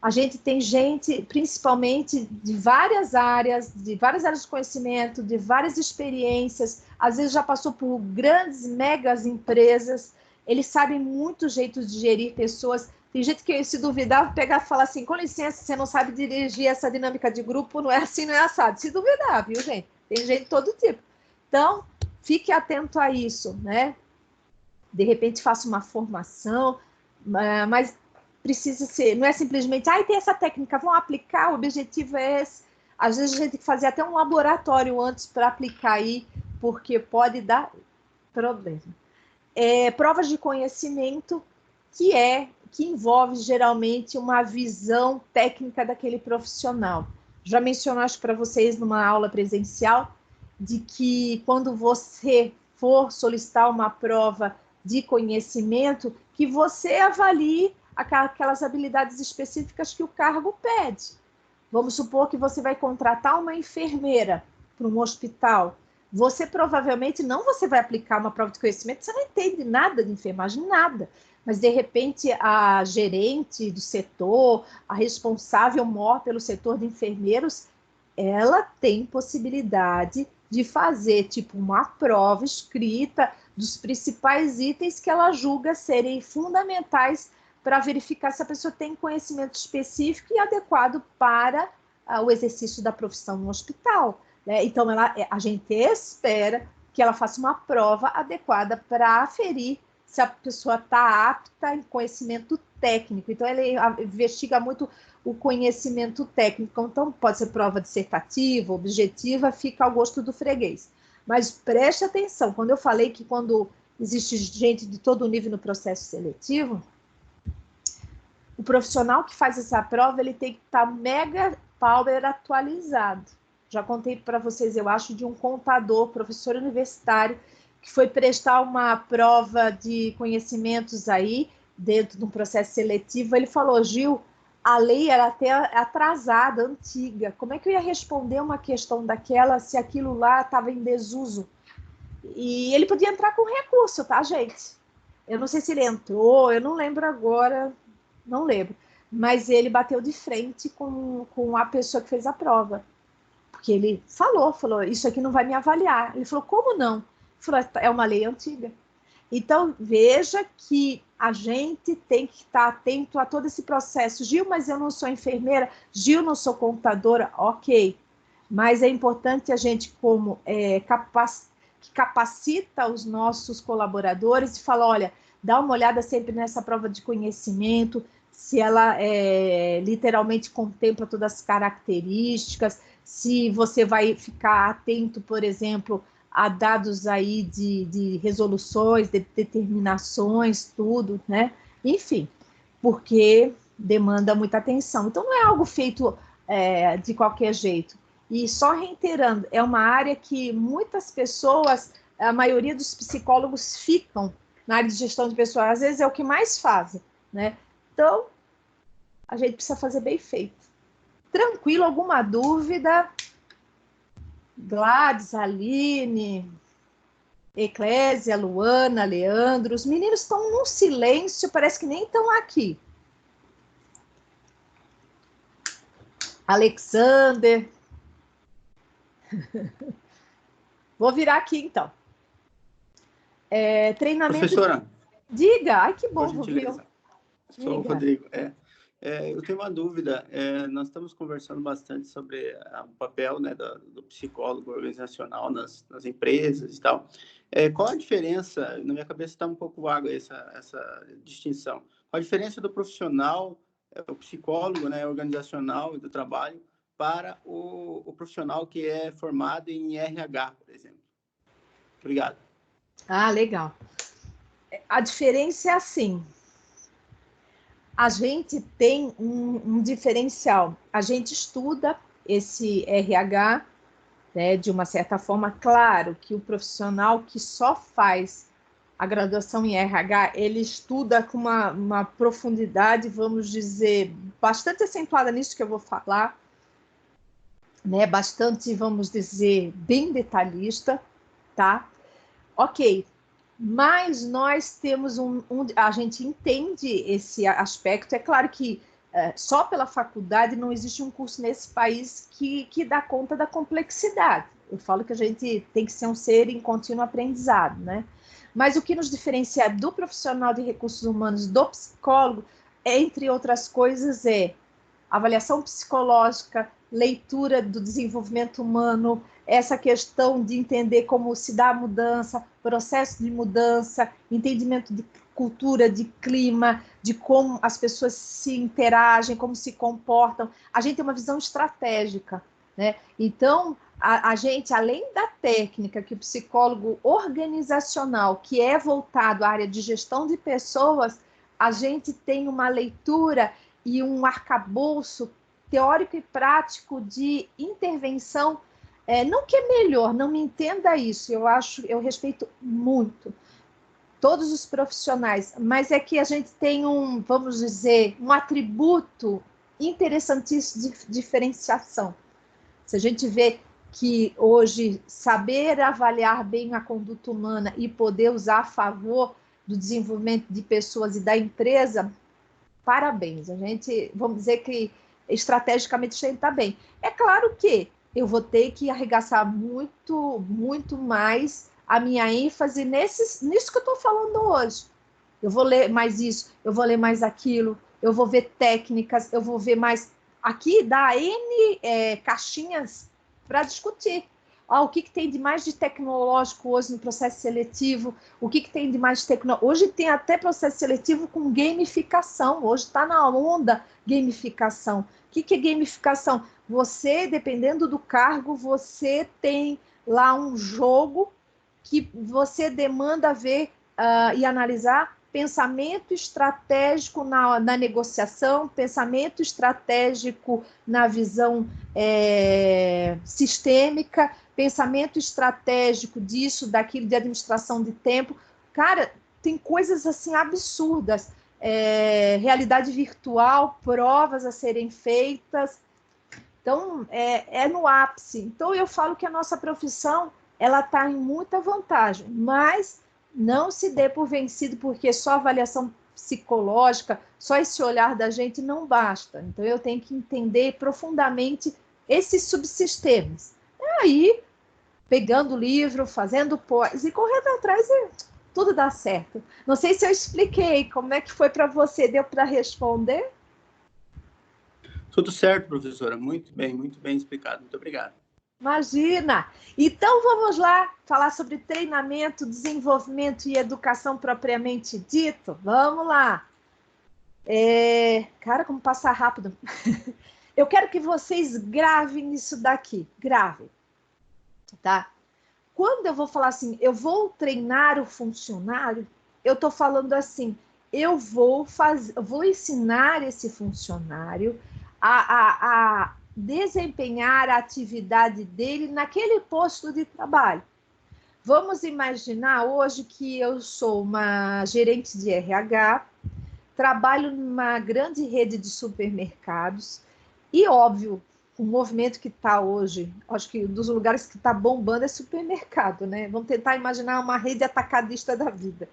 a gente tem gente, principalmente de várias áreas de conhecimento, de várias experiências, às vezes já passou por grandes, megas empresas, eles sabem muito jeito de gerir pessoas. Tem gente que, se duvidar, pegar e falar assim, com licença, você não sabe dirigir essa dinâmica de grupo, não é assim, não é assado. Se duvidar, viu, gente? Tem gente de todo tipo. Então, fique atento a isso, né? De repente, faça uma formação, mas precisa ser, não é simplesmente, tem essa técnica, vão aplicar, o objetivo é esse. Às vezes, a gente tem que fazer até um laboratório antes para aplicar aí, porque pode dar problema. Provas de conhecimento, que envolve geralmente uma visão técnica daquele profissional. Já mencionaste para vocês numa aula presencial de que quando você for solicitar uma prova de conhecimento, que você avalie aquelas habilidades específicas que o cargo pede. Vamos supor que você vai contratar uma enfermeira para um hospital. Você provavelmente você vai aplicar uma prova de conhecimento, você não entende nada de enfermagem, nada. Mas, de repente, a gerente do setor, a responsável maior pelo setor de enfermeiros, ela tem possibilidade de fazer, tipo, uma prova escrita dos principais itens que ela julga serem fundamentais para verificar se a pessoa tem conhecimento específico e adequado para o exercício da profissão no hospital, né? Então, a gente espera que ela faça uma prova adequada para aferir se a pessoa está apta em conhecimento técnico. Então, ele investiga muito o conhecimento técnico. Então, pode ser prova dissertativa, objetiva, fica ao gosto do freguês. Mas preste atenção, quando eu falei que quando existe gente de todo nível no processo seletivo, o profissional que faz essa prova, ele tem que estar mega power atualizado. Já contei para vocês, eu acho, de um contador, professor universitário, que foi prestar uma prova de conhecimentos aí, dentro de um processo seletivo. Ele falou, Gil, a lei era até atrasada, antiga. Como é que eu ia responder uma questão daquela se aquilo lá estava em desuso? E ele podia entrar com recurso, tá, gente? Eu não sei se ele entrou, eu não lembro agora, não lembro. Mas ele bateu de frente com a pessoa que fez a prova. Porque ele falou, isso aqui não vai me avaliar. Ele falou, como não? Ele falou, é uma lei antiga. Então, veja que a gente tem que estar atento a todo esse processo. Gil, mas eu não sou enfermeira. Gil, não sou contadora. Ok. Mas é importante a gente, como que capacita os nossos colaboradores e fala, olha, dá uma olhada sempre nessa prova de conhecimento, se ela literalmente contempla todas as características, se você vai ficar atento, por exemplo, a dados aí de resoluções, de determinações, tudo, né? Enfim, porque demanda muita atenção. Então, não é algo feito de qualquer jeito. E só reiterando, é uma área que muitas pessoas, a maioria dos psicólogos ficam na área de gestão de pessoas, às vezes é o que mais fazem, né? Então, a gente precisa fazer bem feito. Tranquilo, alguma dúvida? Gladys, Aline, Eclésia, Luana, Leandro, os meninos estão num silêncio, parece que nem estão aqui. Alexander. Vou virar aqui, então. Treinamento... Professora. Diga. Ai, que bom, Sou o Rodrigo. Eu tenho uma dúvida. Nós estamos conversando bastante sobre o papel, né, do psicólogo organizacional nas empresas e tal. Qual a diferença? Na minha cabeça está um pouco vaga essa distinção. Qual a diferença do profissional, o psicólogo, né, organizacional e do trabalho, para o profissional que é formado em RH, por exemplo? Obrigado. Ah, legal. A diferença é assim. A gente tem um diferencial. A gente estuda esse RH, né, de uma certa forma. Claro que o profissional que só faz a graduação em RH, ele estuda com uma profundidade, vamos dizer, bastante acentuada nisso que eu vou falar, né, bastante, vamos dizer, bem detalhista, tá? Ok. Mas nós temos a gente entende esse aspecto. É claro que só pela faculdade não existe um curso nesse país que dá conta da complexidade. Eu falo que a gente tem que ser um ser em contínuo aprendizado, né? Mas o que nos diferencia do profissional de recursos humanos, do psicólogo, entre outras coisas, é avaliação psicológica, leitura do desenvolvimento humano, essa questão de entender como se dá a mudança, processo de mudança, entendimento de cultura, de clima, de como as pessoas se interagem, como se comportam. A gente tem uma visão estratégica, né? Então, a gente, além da técnica que o psicólogo organizacional, que é voltado à área de gestão de pessoas, a gente tem uma leitura e um arcabouço teórico e prático de intervenção. Não que é melhor, não me entenda isso, eu respeito muito todos os profissionais, mas é que a gente tem vamos dizer, um atributo interessantíssimo de diferenciação. Se a gente vê que hoje saber avaliar bem a conduta humana e poder usar a favor do desenvolvimento de pessoas e da empresa, parabéns, a gente, vamos dizer que estrategicamente a gente está bem. É claro que eu vou ter que arregaçar muito, muito mais a minha ênfase nisso que eu estou falando hoje. Eu vou ler mais isso, eu vou ler mais aquilo, eu vou ver técnicas, eu vou ver mais... Aqui dá N caixinhas para discutir. O que tem de mais de tecnológico hoje no processo seletivo? O que tem de mais de tecnológico? Hoje tem até processo seletivo com gamificação. Hoje está na onda gamificação. O que é gamificação? Você, dependendo do cargo, você tem lá um jogo que você demanda ver e analisar pensamento estratégico na negociação, pensamento estratégico na visão sistêmica, pensamento estratégico disso, daquilo, de administração de tempo. Cara, tem coisas assim absurdas. Realidade virtual, provas a serem feitas. Então, é no ápice. Então, eu falo que a nossa profissão ela está em muita vantagem, mas não se dê por vencido, porque só avaliação psicológica, só esse olhar da gente não basta. Então, eu tenho que entender profundamente esses subsistemas. Aí, pegando o livro, fazendo pós e correndo atrás, tudo dá certo. Não sei se eu expliquei como é que foi para você, deu para responder? Tudo certo, professora. Muito bem explicado. Muito obrigado. Imagina! Então, vamos lá falar sobre treinamento, desenvolvimento e educação propriamente dito? Vamos lá! Cara, como passa rápido. Eu quero que vocês gravem isso daqui. Gravem. Tá? Quando eu vou falar assim, eu vou treinar o funcionário, eu estou falando assim, eu vou ensinar esse funcionário a desempenhar a atividade dele naquele posto de trabalho. Vamos imaginar hoje que eu sou uma gerente de RH, trabalho numa grande rede de supermercados e, óbvio, o movimento que está hoje, acho que um dos lugares que está bombando é supermercado, né? Vamos tentar imaginar uma rede atacadista da vida.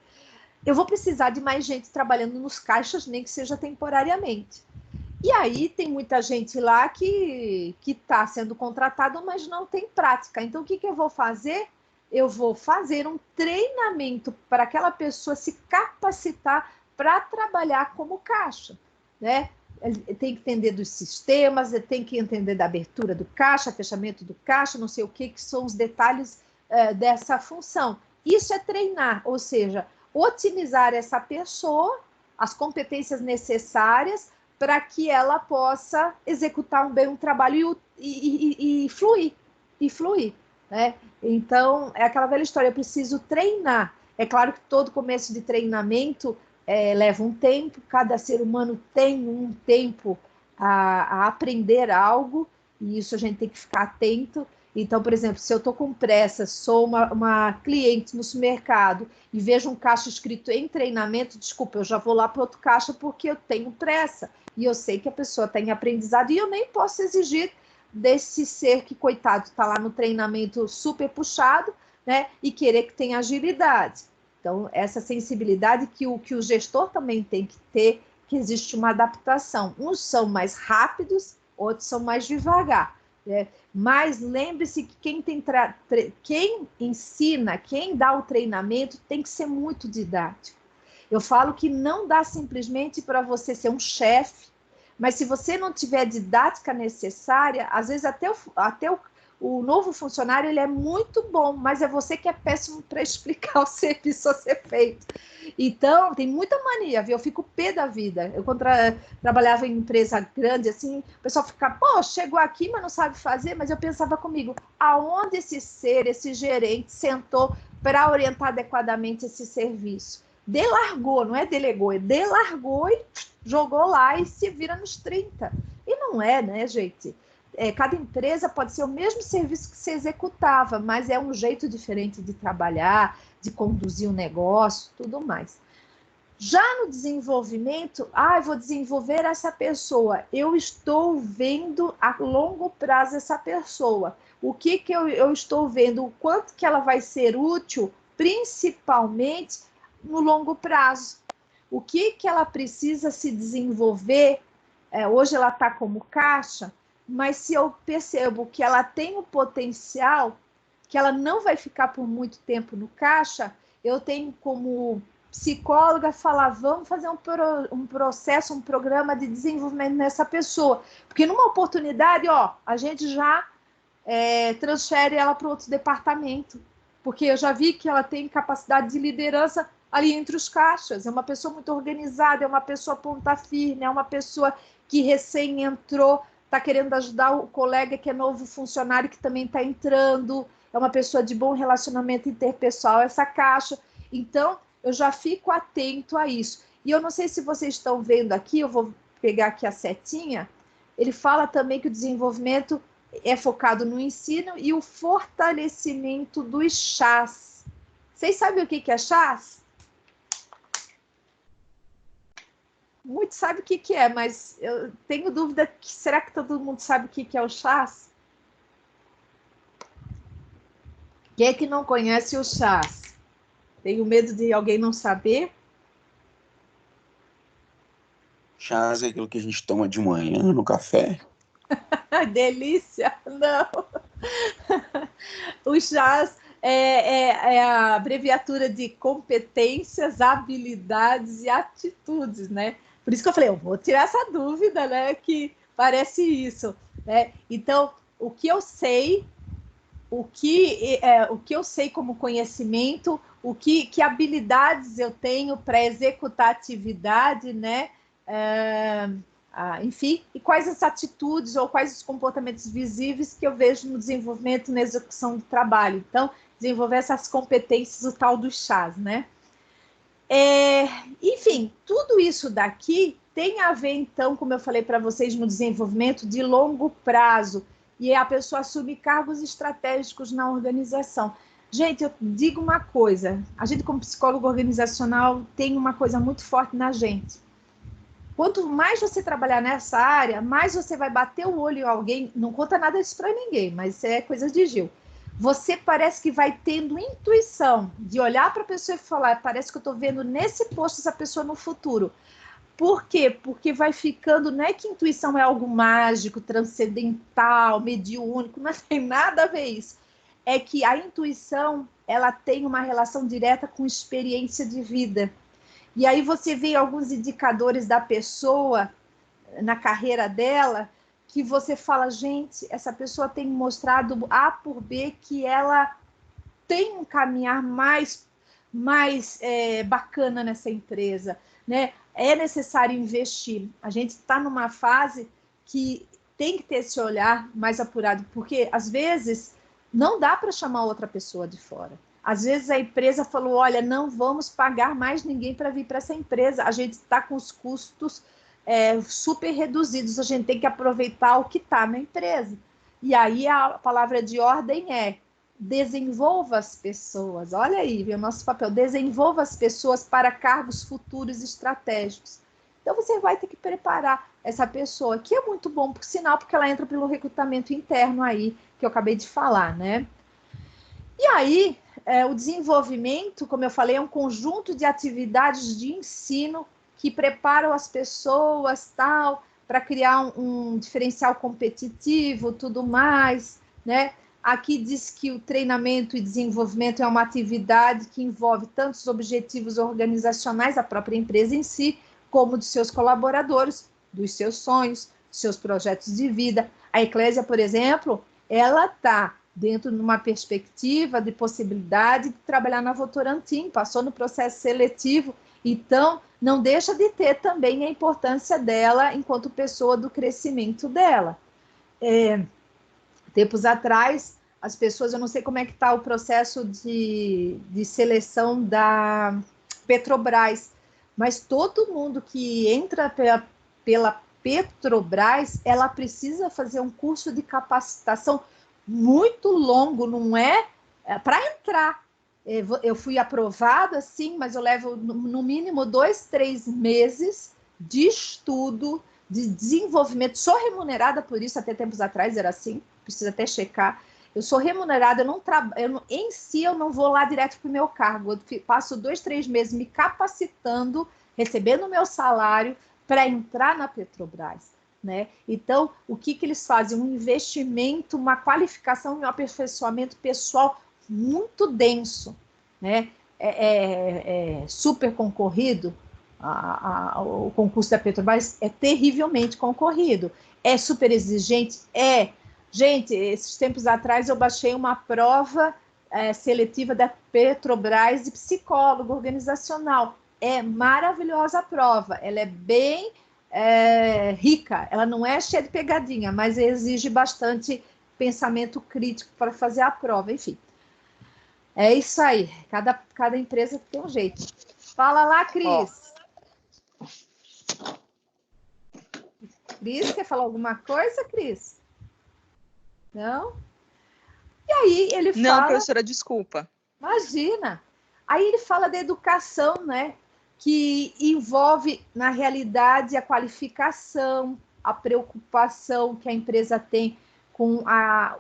Eu vou precisar de mais gente trabalhando nos caixas, nem que seja temporariamente. E aí tem muita gente lá que está sendo contratada, mas não tem prática. Então, o que eu vou fazer? Eu vou fazer um treinamento para aquela pessoa se capacitar para trabalhar como caixa, né? Ele tem que entender dos sistemas, ele tem que entender da abertura do caixa, fechamento do caixa, não sei o que são os detalhes dessa função. Isso é treinar, ou seja, otimizar essa pessoa, as competências necessárias para que ela possa executar bem um trabalho e fluir, né? Então, é aquela velha história, eu preciso treinar. É claro que todo começo de treinamento leva um tempo, cada ser humano tem um tempo a aprender algo, e isso a gente tem que ficar atento. Então, por exemplo, se eu estou com pressa, sou uma cliente no supermercado e vejo um caixa escrito em treinamento, desculpa, eu já vou lá para outro caixa porque eu tenho pressa. E eu sei que a pessoa tem aprendizado e eu nem posso exigir desse ser que, coitado, está lá no treinamento super puxado, né, e querer que tenha agilidade. Então, essa sensibilidade que o gestor também tem que ter, que existe uma adaptação. Uns são mais rápidos, outros são mais devagar, né? Mas lembre-se que quem ensina, quem dá o treinamento, tem que ser muito didático. Eu falo que não dá simplesmente para você ser um chefe, mas se você não tiver a didática necessária, às vezes até o novo funcionário ele é muito bom, mas é você que é péssimo para explicar o serviço a ser feito. Então, tem muita mania, viu? Eu fico pé da vida. Eu, quando trabalhava em empresa grande, assim, o pessoal ficava, pô, chegou aqui, mas não sabe fazer, mas eu pensava comigo, aonde esse ser, esse gerente, sentou para orientar adequadamente esse serviço? Delargou, não é delegou, é delargou e jogou lá e se vira nos 30. E não é, né, gente? Cada empresa pode ser o mesmo serviço que se executava, mas é um jeito diferente de trabalhar, de conduzir o negócio, tudo mais. Já no desenvolvimento, vou desenvolver essa pessoa, eu estou vendo a longo prazo essa pessoa. O que eu estou vendo? O quanto que ela vai ser útil, principalmente no longo prazo. O que ela precisa se desenvolver? Hoje ela está como caixa, mas se eu percebo que ela tem o potencial, que ela não vai ficar por muito tempo no caixa, eu tenho como psicóloga falar, vamos fazer um processo, um programa de desenvolvimento nessa pessoa. Porque numa oportunidade, a gente já transfere ela para outro departamento. Porque eu já vi que ela tem capacidade de liderança ali entre os caixas. É uma pessoa muito organizada, é uma pessoa ponta firme, é uma pessoa que recém entrou, está querendo ajudar o colega que é novo funcionário que também está entrando, é uma pessoa de bom relacionamento interpessoal, essa caixa. Então, eu já fico atento a isso. E eu não sei se vocês estão vendo aqui, eu vou pegar aqui a setinha, ele fala também que o desenvolvimento é focado no ensino e o fortalecimento dos chás. Vocês sabem o que é chás? Muitos sabem o que é, mas eu tenho dúvida, será que todo mundo sabe o que é o chás? Quem é que não conhece o chás? Tenho medo de alguém não saber. Chás é aquilo que a gente toma de manhã no café. Delícia! Não! O chás é a abreviatura de competências, habilidades e atitudes, né? Por isso que eu falei, eu vou tirar essa dúvida, né? Que parece isso, né? Então, o que eu sei, o que eu sei como conhecimento, que habilidades eu tenho para executar atividade, né? enfim, e quais as atitudes ou quais os comportamentos visíveis que eu vejo no desenvolvimento, na execução do trabalho. Então, desenvolver essas competências, o tal dos chás, né? Enfim, tudo isso daqui tem a ver, então, como eu falei para vocês, no desenvolvimento de longo prazo, e a pessoa assume cargos estratégicos na organização. Gente, eu digo uma coisa, a gente como psicólogo organizacional tem uma coisa muito forte na gente. Quanto mais você trabalhar nessa área, mais você vai bater o olho em alguém, não conta nada disso para ninguém, mas isso é coisa de Gil. Você parece que vai tendo intuição de olhar para a pessoa e falar, parece que eu estou vendo nesse posto essa pessoa no futuro. Por quê? Porque vai ficando, não é que intuição é algo mágico, transcendental, mediúnico, não tem nada a ver isso. É que a intuição, ela tem uma relação direta com experiência de vida. E aí você vê alguns indicadores da pessoa na carreira dela, que você fala, gente, essa pessoa tem mostrado A por B que ela tem um caminhar mais bacana nessa empresa, né? É necessário investir. A gente está numa fase que tem que ter esse olhar mais apurado, porque às vezes não dá para chamar outra pessoa de fora. Às vezes a empresa falou, olha, não vamos pagar mais ninguém para vir para essa empresa, a gente está com os custos super reduzidos, a gente tem que aproveitar o que está na empresa. E aí a palavra de ordem é desenvolva as pessoas. Olha aí, o nosso papel, desenvolva as pessoas para cargos futuros estratégicos. Então você vai ter que preparar essa pessoa, que é muito bom, por sinal, porque ela entra pelo recrutamento interno aí, que eu acabei de falar, né? E aí, o desenvolvimento, como eu falei, é um conjunto de atividades de ensino que preparam as pessoas, tal, para criar um diferencial competitivo, tudo mais, né? Aqui diz que o treinamento e desenvolvimento é uma atividade que envolve tanto os objetivos organizacionais da própria empresa em si, como dos seus colaboradores, dos seus sonhos, dos seus projetos de vida. A Eclésia, por exemplo, ela está dentro de uma perspectiva de possibilidade de trabalhar na Votorantim, passou no processo seletivo, então não deixa de ter também a importância dela enquanto pessoa do crescimento dela. Tempos atrás, as pessoas, eu não sei como é que está o processo de seleção da Petrobras, mas todo mundo que entra pela Petrobras, ela precisa fazer um curso de capacitação muito longo, não é? Para entrar. Eu fui aprovada, sim, mas eu levo no mínimo 2, 3 meses de estudo, de desenvolvimento. Sou remunerada por isso, até tempos atrás era assim, precisa até checar. Eu sou remunerada, em si eu não vou lá direto para o meu cargo. Eu passo 2, 3 meses me capacitando, recebendo o meu salário para entrar na Petrobras, né? Então, o que eles fazem? Um investimento, uma qualificação e um aperfeiçoamento pessoal muito denso, né? É super concorrido. O concurso da Petrobras é terrivelmente concorrido. É super exigente? Gente, esses tempos atrás eu baixei uma prova seletiva da Petrobras de psicólogo organizacional. É maravilhosa a prova, ela é bem rica, ela não é cheia de pegadinha, mas exige bastante pensamento crítico para fazer a prova, enfim. É isso aí, cada empresa tem um jeito. Fala lá, Cris. Cris, quer falar alguma coisa, Cris? Não? E aí ele fala... Não, professora, desculpa. Imagina. Aí ele fala da educação, né? Que envolve, na realidade, a qualificação, a preocupação que a empresa tem com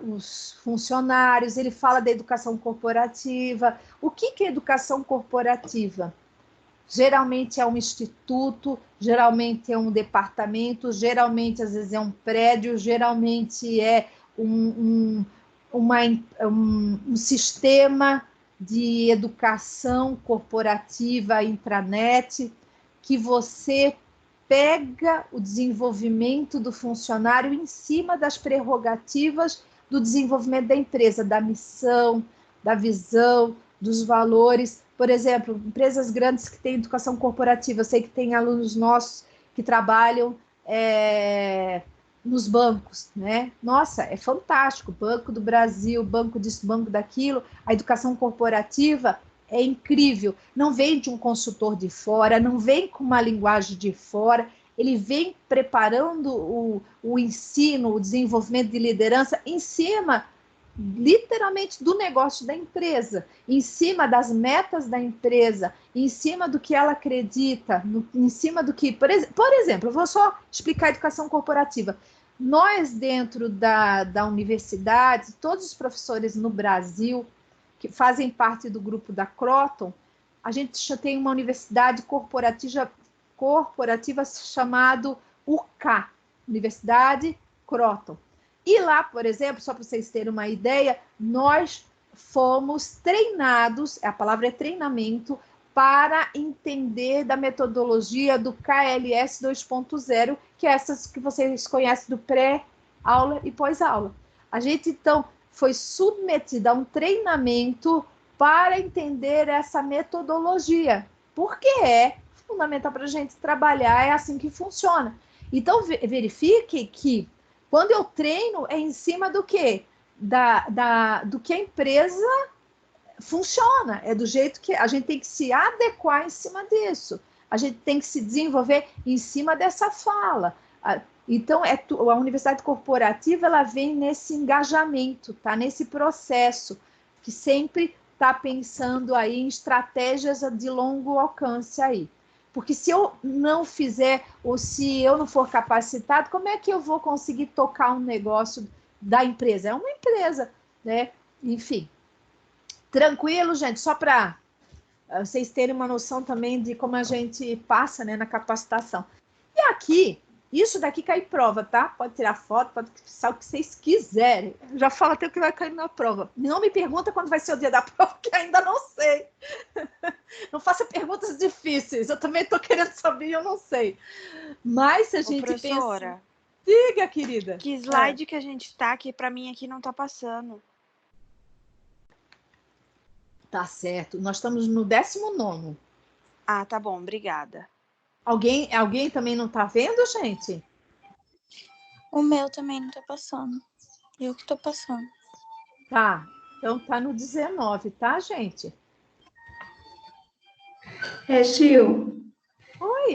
os funcionários. Ele fala da educação corporativa. O que é educação corporativa? Geralmente é um instituto, geralmente é um departamento, geralmente, às vezes, é um prédio, geralmente é um sistema de educação corporativa, intranet, que você pega o desenvolvimento do funcionário em cima das prerrogativas do desenvolvimento da empresa, da missão, da visão, dos valores. Por exemplo, empresas grandes que têm educação corporativa, eu sei que tem alunos nossos que trabalham nos bancos, né? Nossa, é fantástico, Banco do Brasil, banco disso, banco daquilo, a educação corporativa é incrível, não vem de um consultor de fora, não vem com uma linguagem de fora, ele vem preparando o ensino, o desenvolvimento de liderança em cima, literalmente, do negócio da empresa, em cima das metas da empresa, em cima do que ela acredita, em cima do que... Por exemplo, eu vou só explicar a educação corporativa. Nós, dentro da universidade, todos os professores no Brasil, que fazem parte do grupo da Croton, a gente já tem uma universidade corporativa chamada UK, Universidade Croton. E lá, por exemplo, só para vocês terem uma ideia, nós fomos treinados, a palavra é treinamento, para entender da metodologia do KLS 2.0, que é essas que vocês conhecem do pré-aula e pós-aula. A gente, então, foi submetido a um treinamento para entender essa metodologia, porque é fundamental para a gente trabalhar, é assim que funciona. Então, verifique que quando eu treino, é em cima do quê? Do que a empresa funciona, é do jeito que a gente tem que se adequar em cima disso, a gente tem que se desenvolver em cima dessa fala. Então, a universidade corporativa, ela vem nesse engajamento, tá? Nesse processo, que sempre está pensando aí em estratégias de longo alcance aí. Porque se eu não fizer, ou se eu não for capacitado, como é que eu vou conseguir tocar um negócio da empresa? É uma empresa, né? Enfim. Tranquilo, gente? Só para vocês terem uma noção também de como a gente passa, né, na capacitação. E aqui, isso daqui cai em prova, tá? Pode tirar foto, pode pensar o que vocês quiserem. Eu já falo até o que vai cair na prova. Não me pergunta quando vai ser o dia da prova, que ainda não sei. Não faça perguntas difíceis. Eu também estou querendo saber e eu não sei. Mas se a gente professora, pensa... Diga, querida. Que slide que a gente está aqui, para mim aqui não está passando. Tá certo. Nós estamos no 19º. Ah, tá bom. Obrigada. Alguém também não está vendo, gente? O meu também não está passando. Eu que estou passando. Tá. Então tá no 19, tá, gente? Gil. Oi.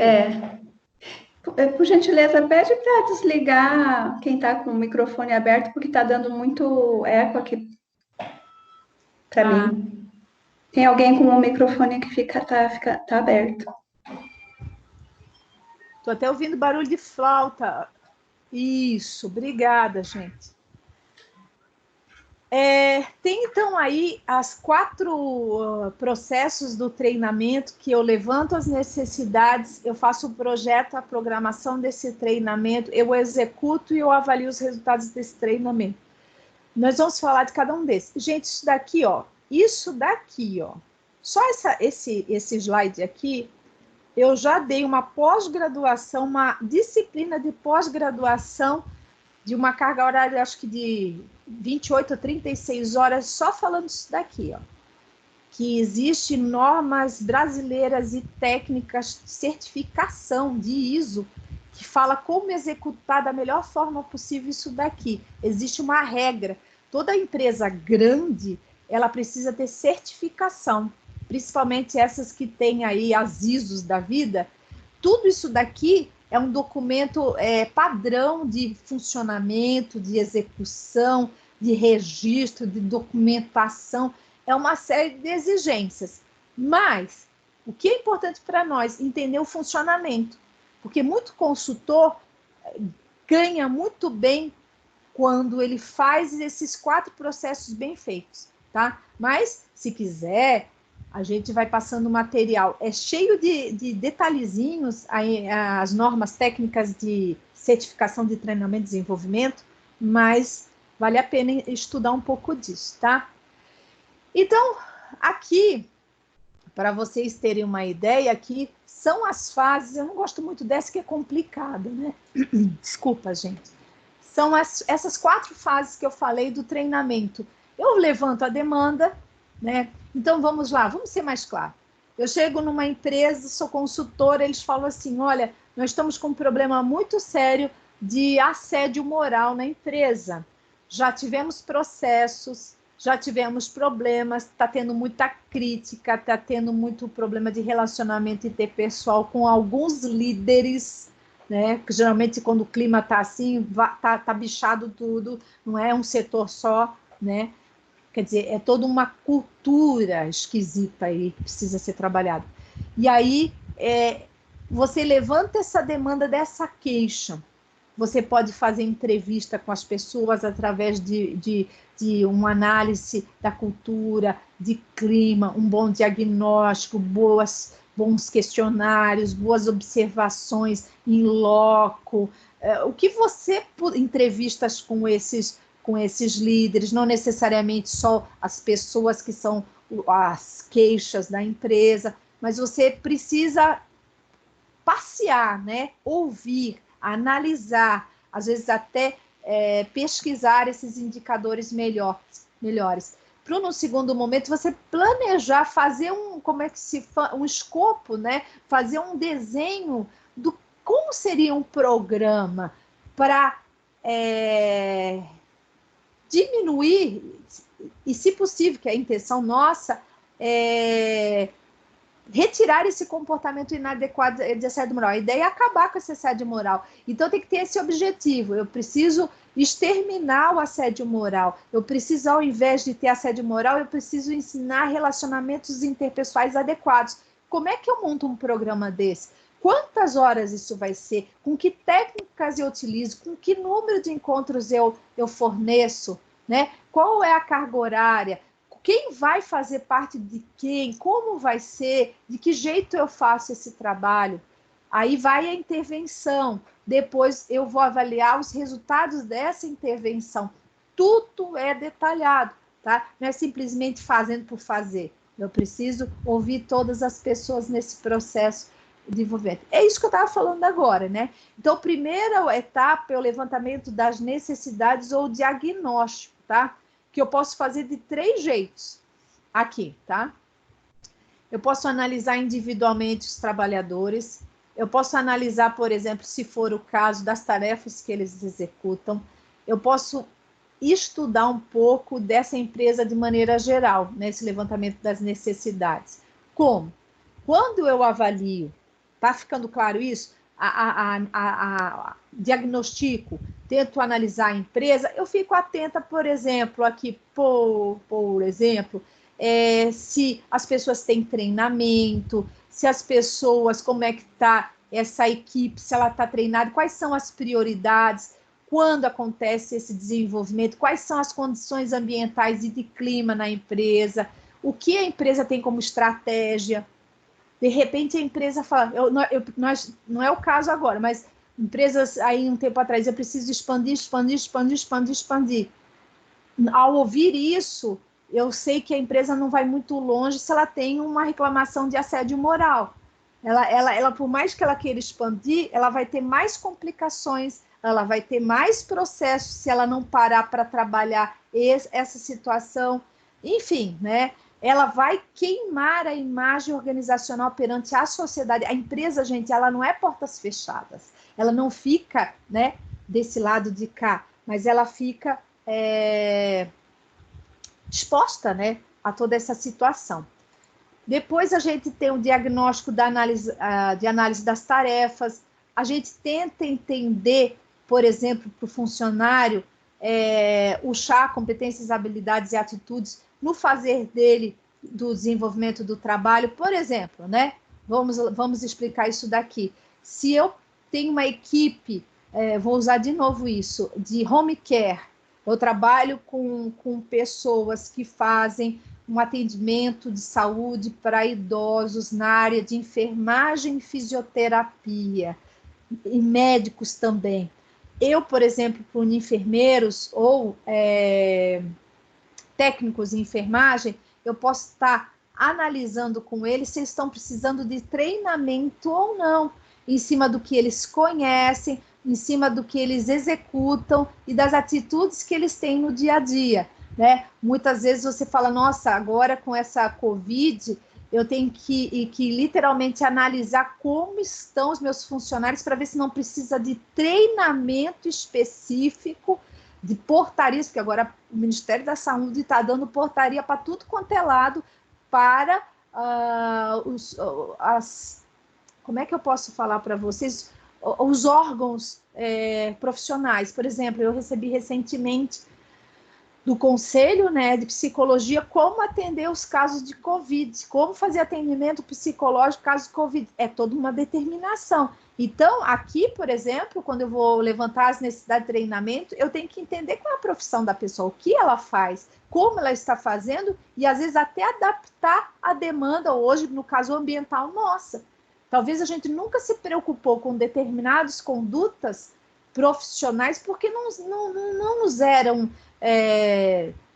Por gentileza, pede para desligar quem está com o microfone aberto, porque está dando muito eco aqui para mim. Tem alguém com o microfone que tá aberto. Estou até ouvindo barulho de flauta. Isso, obrigada, gente. Tem, então, aí as 4 processos do treinamento que eu levanto as necessidades, eu faço o projeto, a programação desse treinamento, eu executo e eu avalio os resultados desse treinamento. Nós vamos falar de cada um desses. Gente, isso daqui, ó, só esse slide aqui, eu já dei uma pós-graduação, uma disciplina de pós-graduação de uma carga horária, acho que de 28 a 36 horas, só falando isso daqui, ó. Que existem normas brasileiras e técnicas de certificação de ISO, que fala como executar da melhor forma possível isso daqui. Existe uma regra. Toda empresa grande, ela precisa ter certificação, principalmente essas que têm aí as ISOs da vida. Tudo isso daqui é um documento padrão de funcionamento, de execução, de registro, de documentação. É uma série de exigências. Mas o que é importante para nós? Entender o funcionamento. Porque muito consultor ganha muito bem quando ele faz esses 4 processos bem feitos, tá? Mas, se quiser, a gente vai passando material. É cheio de detalhezinhos, as normas técnicas de certificação de treinamento e desenvolvimento, mas vale a pena estudar um pouco disso, tá? Então, aqui, para vocês terem uma ideia, aqui são as fases, eu não gosto muito dessa que é complicada, né? Desculpa, gente. São essas 4 fases que eu falei do treinamento. Eu levanto a demanda, né? Então, vamos lá, vamos ser mais claros. Eu chego numa empresa, sou consultora, eles falam assim, olha, nós estamos com um problema muito sério de assédio moral na empresa. Já tivemos processos, já tivemos problemas, está tendo muita crítica, está tendo muito problema de relacionamento interpessoal com alguns líderes, né? Que geralmente quando o clima está assim, tá bichado tudo, não é um setor só, né? Quer dizer, é toda uma cultura esquisita aí que precisa ser trabalhada. E aí, você levanta essa demanda dessa queixa. Você pode fazer entrevista com as pessoas através de uma análise da cultura, de clima, um bom diagnóstico, bons questionários, boas observações em loco. O que você, entrevistas com esses líderes, não necessariamente só as pessoas que são as queixas da empresa, mas você precisa passear, né? Ouvir, analisar, às vezes até pesquisar esses indicadores melhores. Para no segundo momento você planejar, fazer um escopo, né? Fazer um desenho do como seria um programa para diminuir, e se possível, que é a intenção nossa, retirar esse comportamento inadequado de assédio moral. A ideia é acabar com esse assédio moral. Então tem que ter esse objetivo. Eu preciso exterminar o assédio moral. Eu preciso, ao invés de ter assédio moral, eu preciso ensinar relacionamentos interpessoais adequados. Como é que eu monto um programa desse? Quantas horas isso vai ser? Com que técnicas eu utilizo? Com que número de encontros eu forneço? Né? Qual é a carga horária? Quem vai fazer parte de quem? Como vai ser? De que jeito eu faço esse trabalho? Aí vai a intervenção. Depois eu vou avaliar os resultados dessa intervenção. Tudo é detalhado, tá? Não é simplesmente fazendo por fazer. Eu preciso ouvir todas as pessoas nesse processo de desenvolvimento. É isso que eu estava falando agora, né? Então, a primeira etapa é o levantamento das necessidades ou diagnóstico, tá? Que eu posso fazer de 3 jeitos aqui, tá? Eu posso analisar individualmente os trabalhadores, eu posso analisar, por exemplo, se for o caso, das tarefas que eles executam, eu posso estudar um pouco dessa empresa de maneira geral, nesse levantamento das necessidades. Como? Quando eu avalio, tá ficando claro isso? Diagnostico, tento analisar a empresa, eu fico atenta, por exemplo, aqui, por exemplo, se as pessoas têm treinamento, se as pessoas, como é que está essa equipe, se ela está treinada, quais são as prioridades, quando acontece esse desenvolvimento, quais são as condições ambientais e de clima na empresa, o que a empresa tem como estratégia. De repente a empresa fala, não é o caso agora, mas empresas aí um tempo atrás, eu preciso expandir. Ao ouvir isso, eu sei que a empresa não vai muito longe se ela tem uma reclamação de assédio moral. Ela, por mais que ela queira expandir, ela vai ter mais complicações, ela vai ter mais processos se ela não parar para trabalhar essa situação. Enfim, né? Ela vai queimar a imagem organizacional perante a sociedade. A empresa, gente, ela não é portas fechadas. Ela não fica, né, desse lado de cá, mas ela fica exposta, né, a toda essa situação. Depois a gente tem o diagnóstico de análise das tarefas. A gente tenta entender, por exemplo, para o funcionário, o chá, competências, habilidades e atitudes no fazer dele, do desenvolvimento do trabalho. Por exemplo, né? Vamos explicar isso daqui. Se eu tenho uma equipe, vou usar de novo isso, de home care, eu trabalho com pessoas que fazem um atendimento de saúde para idosos na área de enfermagem e fisioterapia, e médicos também. Eu, por exemplo, para enfermeiros ou técnicos em enfermagem, eu posso estar analisando com eles se estão precisando de treinamento ou não, em cima do que eles conhecem, em cima do que eles executam e das atitudes que eles têm no dia a dia, né? Muitas vezes você fala, nossa, agora com essa Covid, eu tenho que literalmente analisar como estão os meus funcionários para ver se não precisa de treinamento específico, de portarias, porque agora o Ministério da Saúde está dando portaria para tudo quanto é lado, para como é que eu posso falar para vocês? Os órgãos profissionais. Por exemplo, eu recebi recentemente do Conselho, né, de Psicologia, como atender os casos de Covid, como fazer atendimento psicológico caso de Covid. É toda uma determinação. Então, aqui, por exemplo, quando eu vou levantar as necessidades de treinamento, eu tenho que entender qual é a profissão da pessoa, o que ela faz, como ela está fazendo, e às vezes até adaptar a demanda, hoje, no caso ambiental, nossa. Talvez a gente nunca se preocupou com determinadas condutas profissionais porque não nos eram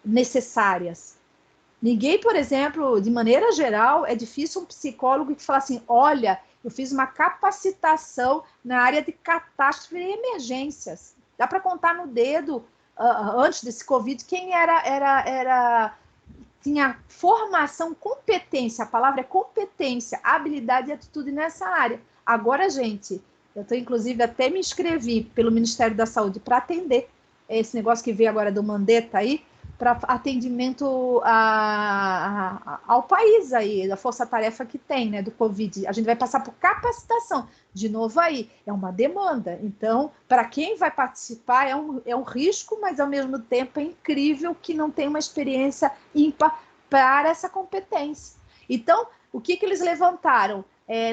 necessárias. Ninguém, por exemplo, de maneira geral, é difícil um psicólogo que fala assim, olha, eu fiz uma capacitação na área de catástrofe e emergências. Dá para contar no dedo, antes desse Covid, quem tinha formação, competência, a palavra é competência, habilidade e atitude nessa área. Agora, gente, eu estou, inclusive, até me inscrevi pelo Ministério da Saúde para atender esse negócio que veio agora do Mandetta aí, para atendimento ao país aí, da força-tarefa que tem, né, do Covid. A gente vai passar por capacitação. De novo aí, é uma demanda. Então, para quem vai participar, é um risco, mas, ao mesmo tempo, é incrível que não tem uma experiência ímpar para essa competência. Então, o que eles levantaram?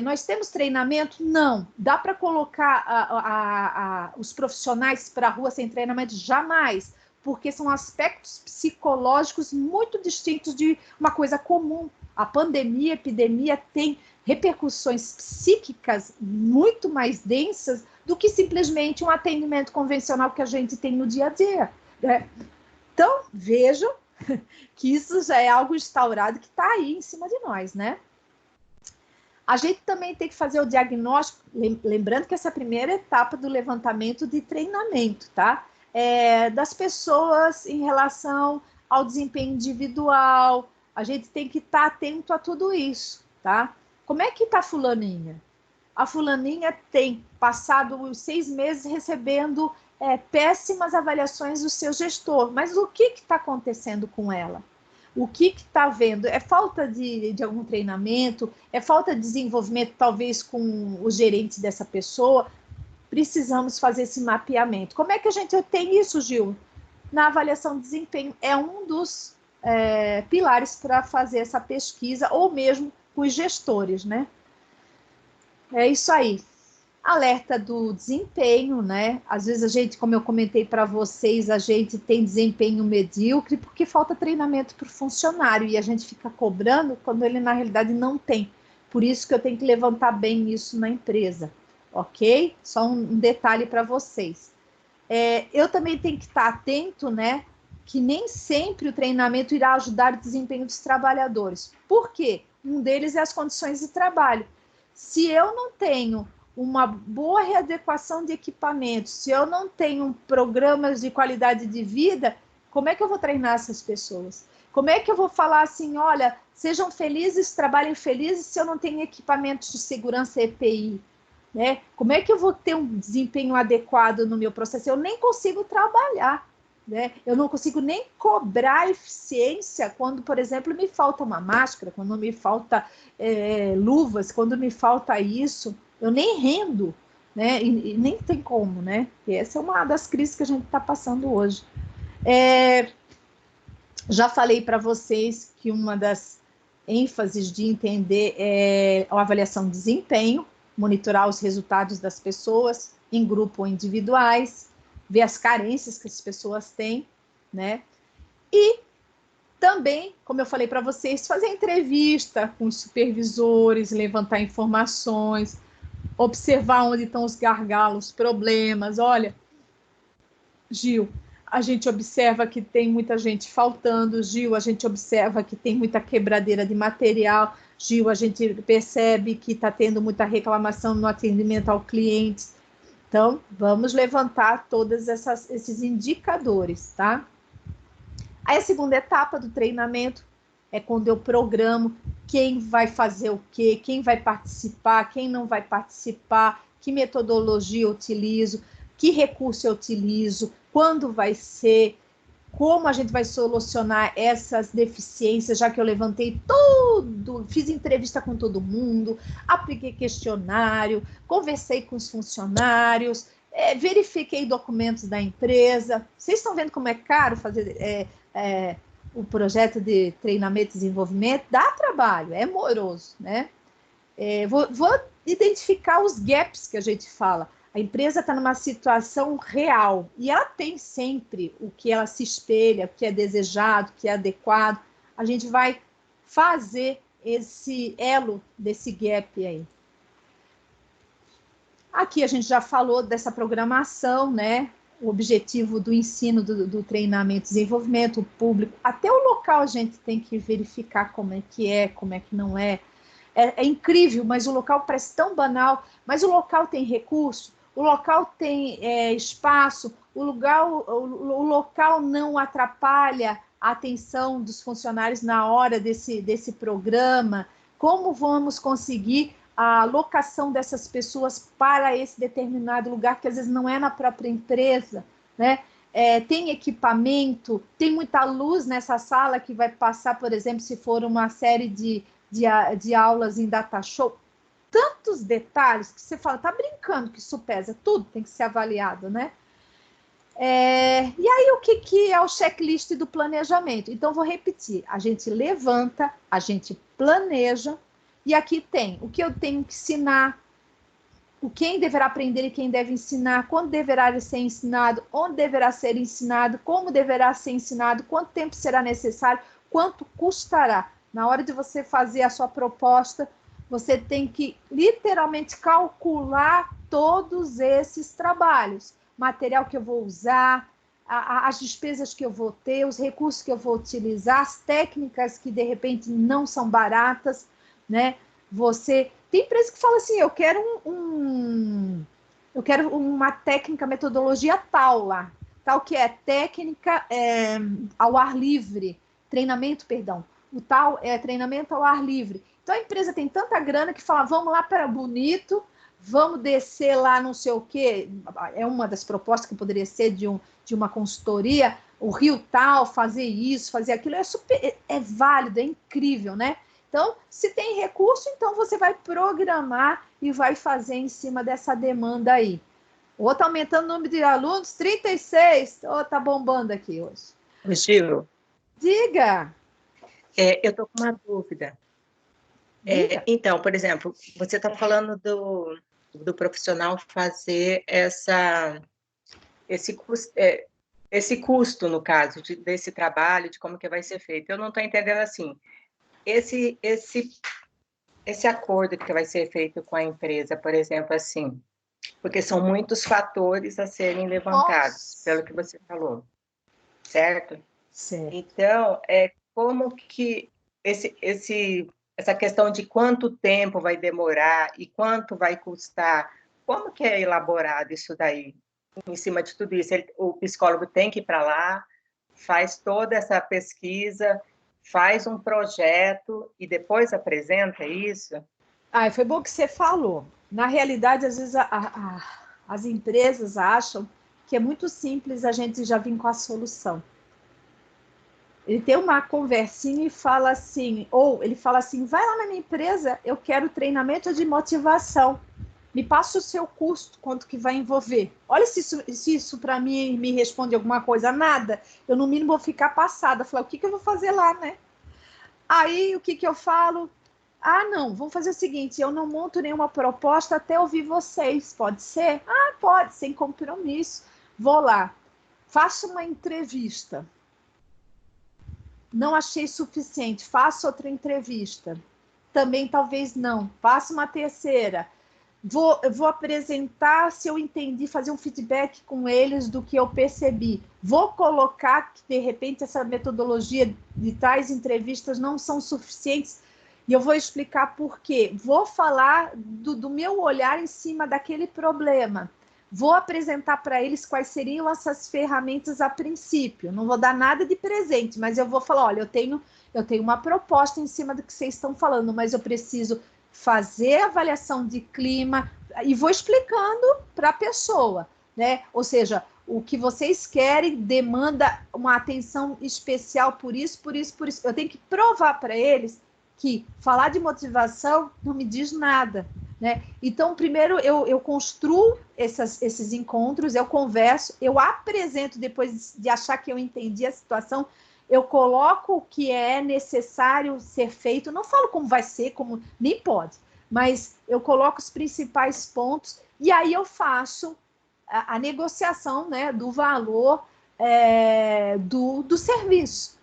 Nós temos treinamento? Não. Dá para colocar os profissionais para a rua sem treinamento? Jamais. Porque são aspectos psicológicos muito distintos de uma coisa comum. A pandemia, a epidemia tem repercussões psíquicas muito mais densas do que simplesmente um atendimento convencional que a gente tem no dia a dia. Né? Então, vejam que isso já é algo instaurado que está aí em cima de nós, né? A gente também tem que fazer o diagnóstico, lembrando que essa é a primeira etapa do levantamento de treinamento, tá? Das pessoas em relação ao desempenho individual, a gente tem que estar atento a tudo isso, tá? Como é que está a fulaninha? A fulaninha tem passado os 6 meses recebendo péssimas avaliações do seu gestor, mas o que está acontecendo com ela? O que está vendo? É falta de algum treinamento? É falta de desenvolvimento, talvez, com o gerente dessa pessoa? Precisamos fazer esse mapeamento. Como é que a gente tem isso, Gil? Na avaliação de desempenho. É um dos pilares para fazer essa pesquisa, ou mesmo com os gestores, né? É isso aí. Alerta do desempenho, né? Às vezes a gente, como eu comentei para vocês, a gente tem desempenho medíocre porque falta treinamento para o funcionário e a gente fica cobrando quando ele, na realidade, não tem. Por isso que eu tenho que levantar bem isso na empresa, ok? Só um detalhe para vocês. Eu também tenho que estar atento, né? Que nem sempre o treinamento irá ajudar o desempenho dos trabalhadores. Por quê? Um deles é as condições de trabalho. Se eu não tenho uma boa readequação de equipamentos, se eu não tenho programas de qualidade de vida, como é que eu vou treinar essas pessoas? Como é que eu vou falar assim, olha, sejam felizes, trabalhem felizes, se eu não tenho equipamentos de segurança EPI? Né? Como é que eu vou ter um desempenho adequado no meu processo? Eu nem consigo trabalhar, né? Eu não consigo nem cobrar eficiência quando, por exemplo, me falta uma máscara, quando me falta luvas, quando me falta isso, eu nem rendo, né? E nem tem como, né? E essa é uma das crises que a gente está passando hoje. Já falei para vocês que uma das ênfases de entender é a avaliação de desempenho, monitorar os resultados das pessoas, em grupo ou individuais, ver as carências que as pessoas têm, né? E também, como eu falei para vocês, fazer entrevista com os supervisores, levantar informações, observar onde estão os gargalos, problemas. Olha, Gil, a gente observa que tem muita gente faltando, Gil, a gente observa que tem muita quebradeira de material, Gil, a gente percebe que está tendo muita reclamação no atendimento ao cliente. Então, vamos levantar todos esses indicadores, tá? Aí a segunda etapa do treinamento é quando eu programo quem vai fazer o quê, quem vai participar, quem não vai participar, que metodologia eu utilizo, que recurso eu utilizo, quando vai ser, como a gente vai solucionar essas deficiências, já que eu levantei tudo, fiz entrevista com todo mundo, apliquei questionário, conversei com os funcionários, verifiquei documentos da empresa. Vocês estão vendo como é caro fazer o projeto de treinamento e desenvolvimento? Dá trabalho, é moroso, né? Vou identificar os gaps que a gente fala. A empresa está numa situação real e ela tem sempre o que ela se espelha, o que é desejado, o que é adequado. A gente vai fazer esse elo desse gap aí. Aqui a gente já falou dessa programação, né? O objetivo do ensino, do treinamento, desenvolvimento, o público. Até o local a gente tem que verificar como é, como é que não é. É incrível, mas o local parece tão banal, mas o local tem recurso, o local tem espaço, o local não atrapalha a atenção dos funcionários na hora desse programa. Como vamos conseguir a alocação dessas pessoas para esse determinado lugar, que às vezes não é na própria empresa, né? Tem equipamento, tem muita luz nessa sala que vai passar, por exemplo, se for uma série de aulas em data show, tantos detalhes que você fala, tá brincando que isso pesa, tudo tem que ser avaliado, né? E aí, o que é o checklist do planejamento? Então, vou repetir, a gente levanta, a gente planeja, e aqui tem o que eu tenho que ensinar, o quem deverá aprender e quem deve ensinar, quando deverá ser ensinado, onde deverá ser ensinado, como deverá ser ensinado, quanto tempo será necessário, quanto custará. Na hora de você fazer a sua proposta, você tem que literalmente calcular todos esses trabalhos. Material que eu vou usar, as despesas que eu vou ter, os recursos que eu vou utilizar, as técnicas que de repente não são baratas, né? Tem empresa que fala assim, eu quero uma técnica, metodologia tal lá, tal que é técnica ao ar livre, treinamento, perdão. O tal é treinamento ao ar livre. Então, a empresa tem tanta grana que fala, vamos lá para Bonito, vamos descer lá não sei o quê. É uma das propostas que poderia ser de uma consultoria, o Rio tal, fazer isso, fazer aquilo. É válido, é incrível, né? Então, se tem recurso, então você vai programar e vai fazer em cima dessa demanda aí. Ou está aumentando o número de alunos, 36. Tá bombando aqui hoje. Gil. Diga. Eu estou com uma dúvida. Então, por exemplo, você está falando do profissional fazer esse custo, no caso, desse trabalho, de como que vai ser feito. Eu não estou entendendo assim. Esse acordo que vai ser feito com a empresa, por exemplo, assim, porque são muitos fatores a serem levantados, pelo que você falou, certo? Certo. Então, como que essa questão de quanto tempo vai demorar e quanto vai custar, como que é elaborado isso daí? Em cima de tudo isso, o psicólogo tem que ir para lá, faz toda essa pesquisa, faz um projeto e depois apresenta isso? Foi bom que você falou. Na realidade, às vezes as empresas acham que é muito simples a gente já vir com a solução. Ele tem uma conversinha e fala assim, vai lá na minha empresa, eu quero treinamento de motivação. Me passa o seu custo, quanto que vai envolver. Olha se isso para mim me responde alguma coisa, nada. Eu, no mínimo, vou ficar passada. Falar, o que eu vou fazer lá, né? Aí, o que eu falo? Não, vamos fazer o seguinte, eu não monto nenhuma proposta até ouvir vocês, pode ser? Pode, sem compromisso. Vou lá, faço uma entrevista. Não achei suficiente, faço outra entrevista. Também talvez não, faço uma terceira. Vou apresentar se eu entendi, fazer um feedback com eles do que eu percebi. Vou colocar que, de repente, essa metodologia de tais entrevistas não são suficientes e eu vou explicar por quê. Vou falar do meu olhar em cima daquele problema. vou apresentar para eles quais seriam essas ferramentas a princípio. Não vou dar nada de presente, mas eu vou falar, olha, eu tenho uma proposta em cima do que vocês estão falando, mas eu preciso fazer a avaliação de clima e vou explicando para a pessoa, né? Ou seja, o que vocês querem demanda uma atenção especial por isso, por isso, por isso. Eu tenho que provar para eles que falar de motivação não me diz nada, né? Então, primeiro eu construo esses encontros, eu converso, eu apresento, depois de achar que eu entendi a situação, eu coloco o que é necessário ser feito, não falo como vai ser, como nem pode, mas eu coloco os principais pontos e aí eu faço a negociação, né, do valor do serviço.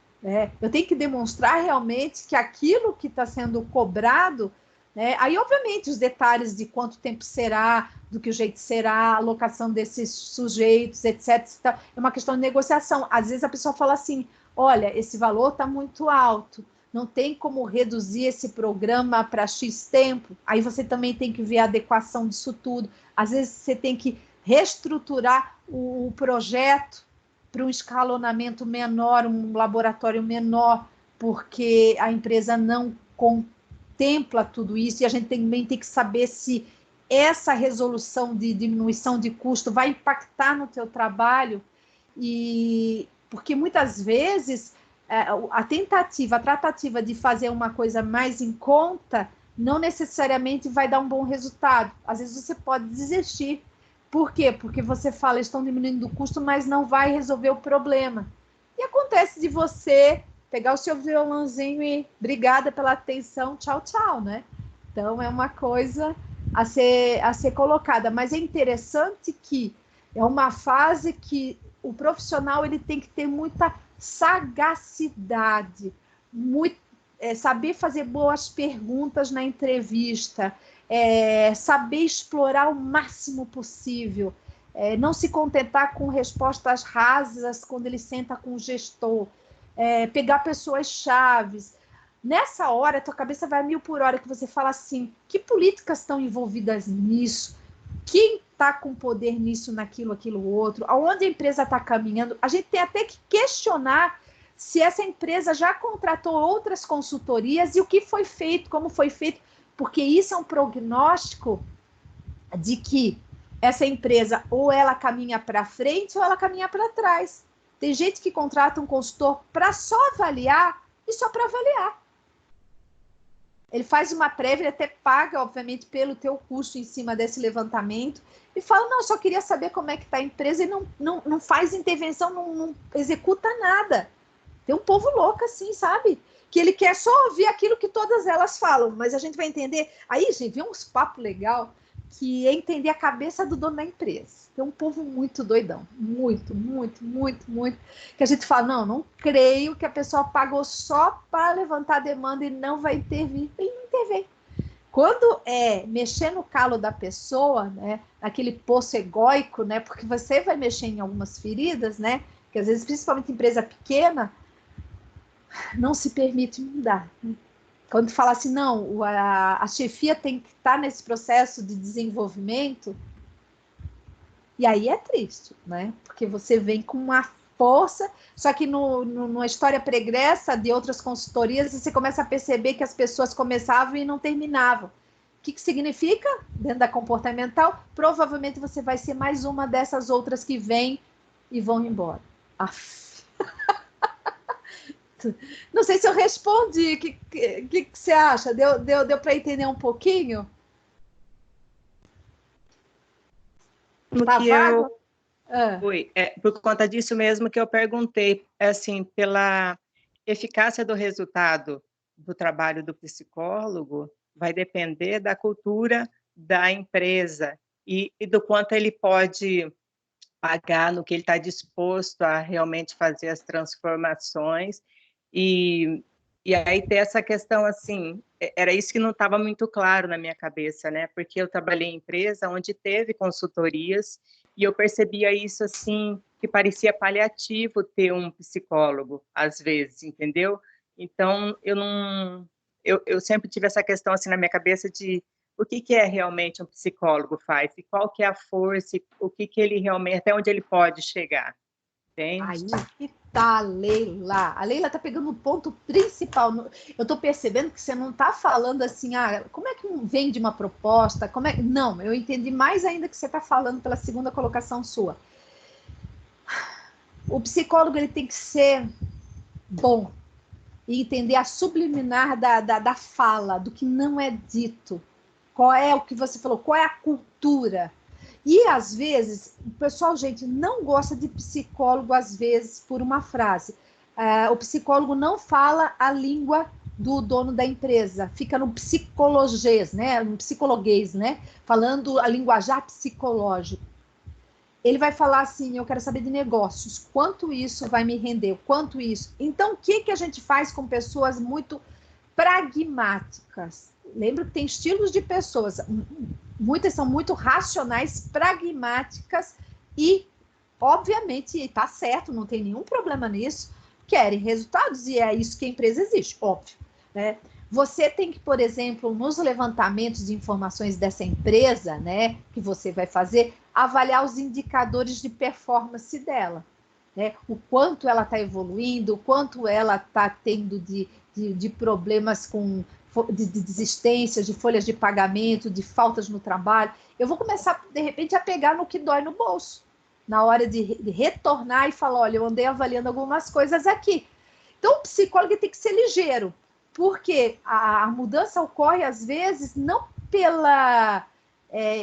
Eu tenho que demonstrar realmente que aquilo que está sendo cobrado, né, aí obviamente os detalhes de quanto tempo será, do que jeito será, a alocação desses sujeitos, etc. É uma questão de negociação. Às vezes a pessoa fala assim, olha, esse valor está muito alto, não tem como reduzir esse programa para X tempo, aí você também tem que ver a adequação disso tudo. Às vezes você tem que reestruturar o projeto para um escalonamento menor, um laboratório menor, porque a empresa não contempla tudo isso, e a gente também tem que saber se essa resolução de diminuição de custo vai impactar no teu trabalho, e porque muitas vezes a tratativa de fazer uma coisa mais em conta não necessariamente vai dar um bom resultado. Às vezes você pode desistir. Por quê? Porque você fala, estão diminuindo o custo, mas não vai resolver o problema. E acontece de você pegar o seu violãozinho e obrigada pela atenção, tchau, tchau, né? Então, é uma coisa a ser colocada. Mas é interessante que é uma fase que o profissional ele tem que ter muita sagacidade, saber fazer boas perguntas na entrevista, saber explorar o máximo possível, não se contentar com respostas rasas quando ele senta com o gestor, pegar pessoas chaves. Nessa hora, a tua cabeça vai a 1000 por hora, que você fala assim, que políticas estão envolvidas nisso? Quem está com poder nisso, naquilo, aquilo, outro? Aonde a empresa está caminhando? A gente tem até que questionar se essa empresa já contratou outras consultorias e o que foi feito, como foi feito, porque isso é um prognóstico de que essa empresa ou ela caminha para frente ou ela caminha para trás. Tem gente que contrata um consultor para só avaliar e só para avaliar. Ele faz uma prévia, ele até paga, obviamente, pelo teu custo em cima desse levantamento e fala, não, só queria saber como é que está a empresa e não faz intervenção, não executa nada. Tem um povo louco assim, sabe? Que ele quer só ouvir aquilo que todas elas falam, mas a gente vai entender. Aí, gente, vem uns papos legal que é entender a cabeça do dono da empresa. Tem um povo muito doidão, muito, muito, muito, muito, que a gente fala, não creio que a pessoa pagou só para levantar a demanda e não vai intervir. Ele não intervém. Quando mexer no calo da pessoa, né, naquele poço egóico, né, porque você vai mexer em algumas feridas, né, que às vezes, principalmente empresa pequena, não se permite mudar. Quando fala assim, não, a chefia tem que estar nesse processo de desenvolvimento, e aí é triste, né? Porque você vem com uma força, só que numa história pregressa de outras consultorias, você começa a perceber que as pessoas começavam e não terminavam. O que significa? Dentro da comportamental, provavelmente você vai ser mais uma dessas outras que vêm e vão embora. Não sei se eu respondi. O que você acha? Deu para entender um pouquinho? Tá vago? Por conta disso mesmo que eu perguntei, assim, pela eficácia do resultado do trabalho do psicólogo, vai depender da cultura da empresa e do quanto ele pode pagar, no que ele está disposto a realmente fazer as transformações. E aí ter essa questão, assim, era isso que não estava muito claro na minha cabeça, né? Porque eu trabalhei em empresa onde teve consultorias e eu percebia isso, assim, que parecia paliativo ter um psicólogo, às vezes, entendeu? Então, eu sempre tive essa questão, assim, na minha cabeça de o que é realmente um psicólogo faz, e qual que é a força, o que ele realmente, até onde ele pode chegar. Aí que tá, Leila. A Leila tá pegando o ponto principal. Eu tô percebendo que você não tá falando assim, como é que vende uma proposta? Não, eu entendi mais ainda que você tá falando pela segunda colocação sua. O psicólogo, ele tem que ser bom e entender a subliminar da fala, do que não é dito. Qual é o que você falou? Qual é a cultura? E, às vezes, o pessoal, gente, não gosta de psicólogo, às vezes, por uma frase. O psicólogo não fala a língua do dono da empresa, fica no psicologês, né? No psicologuês, né? Falando a linguajar psicológico. Ele vai falar assim, eu quero saber de negócios, quanto isso vai me render, quanto isso. Então, o que a gente faz com pessoas muito pragmáticas? Lembra que tem estilos de pessoas, muitas são muito racionais, pragmáticas e, obviamente, está certo, não tem nenhum problema nisso, querem resultados e é isso que a empresa existe, óbvio, né? Você tem que, por exemplo, nos levantamentos de informações dessa empresa, né, que você vai fazer, avaliar os indicadores de performance dela, né? O quanto ela está evoluindo, o quanto ela está tendo de problemas de desistências, de folhas de pagamento, de faltas no trabalho. Eu vou começar, de repente, a pegar no que dói no bolso, na hora de retornar e falar, olha, eu andei avaliando algumas coisas aqui. Então, o psicólogo tem que ser ligeiro, porque a mudança ocorre, às vezes, não pela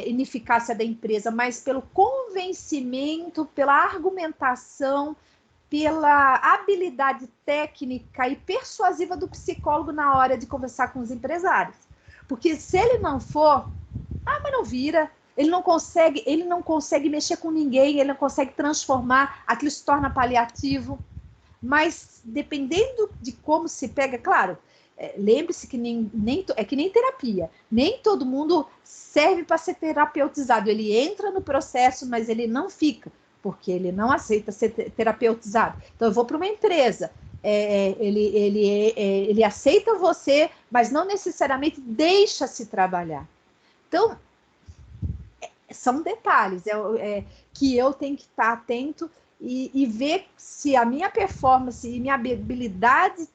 ineficácia da empresa, mas pelo convencimento, pela argumentação, pela habilidade técnica e persuasiva do psicólogo na hora de conversar com os empresários. Porque se ele não for, mas não vira, ele não consegue mexer com ninguém, ele não consegue transformar, aquilo se torna paliativo. Mas dependendo de como se pega, claro, lembre-se que é que nem terapia, nem todo mundo serve para ser terapeutizado, ele entra no processo, mas ele não fica, porque ele não aceita ser terapeutizado. Então, eu vou para uma empresa, ele aceita você, mas não necessariamente deixa-se trabalhar. Então, são detalhes que eu tenho que estar atento e ver se a minha performance e minha habilidade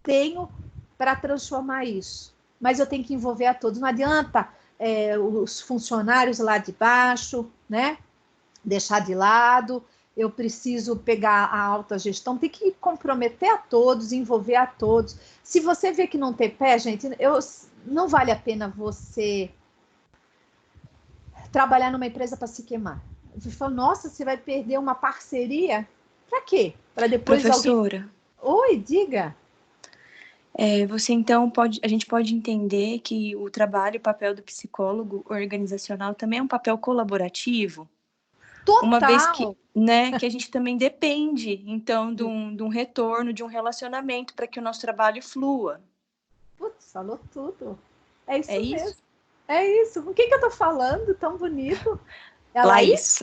tenho para transformar isso. Mas eu tenho que envolver a todos. Não adianta os funcionários lá de baixo, né? Deixar de lado. Eu preciso pegar a alta gestão. Tem que comprometer a todos, envolver a todos. Se você vê que não tem pé, gente, não vale a pena você trabalhar numa empresa para se queimar. Você fala, nossa, você vai perder uma parceria? Para quê? Para depois Professora. Oi, diga. Você então a gente pode entender que o trabalho, o papel do psicólogo organizacional também é um papel colaborativo? Total. Uma vez que a gente também depende, então, de um retorno, de um relacionamento para que o nosso trabalho flua. Putz, falou tudo. É isso mesmo. É isso. Com quem que eu tô falando? Tão bonito. É a Laís?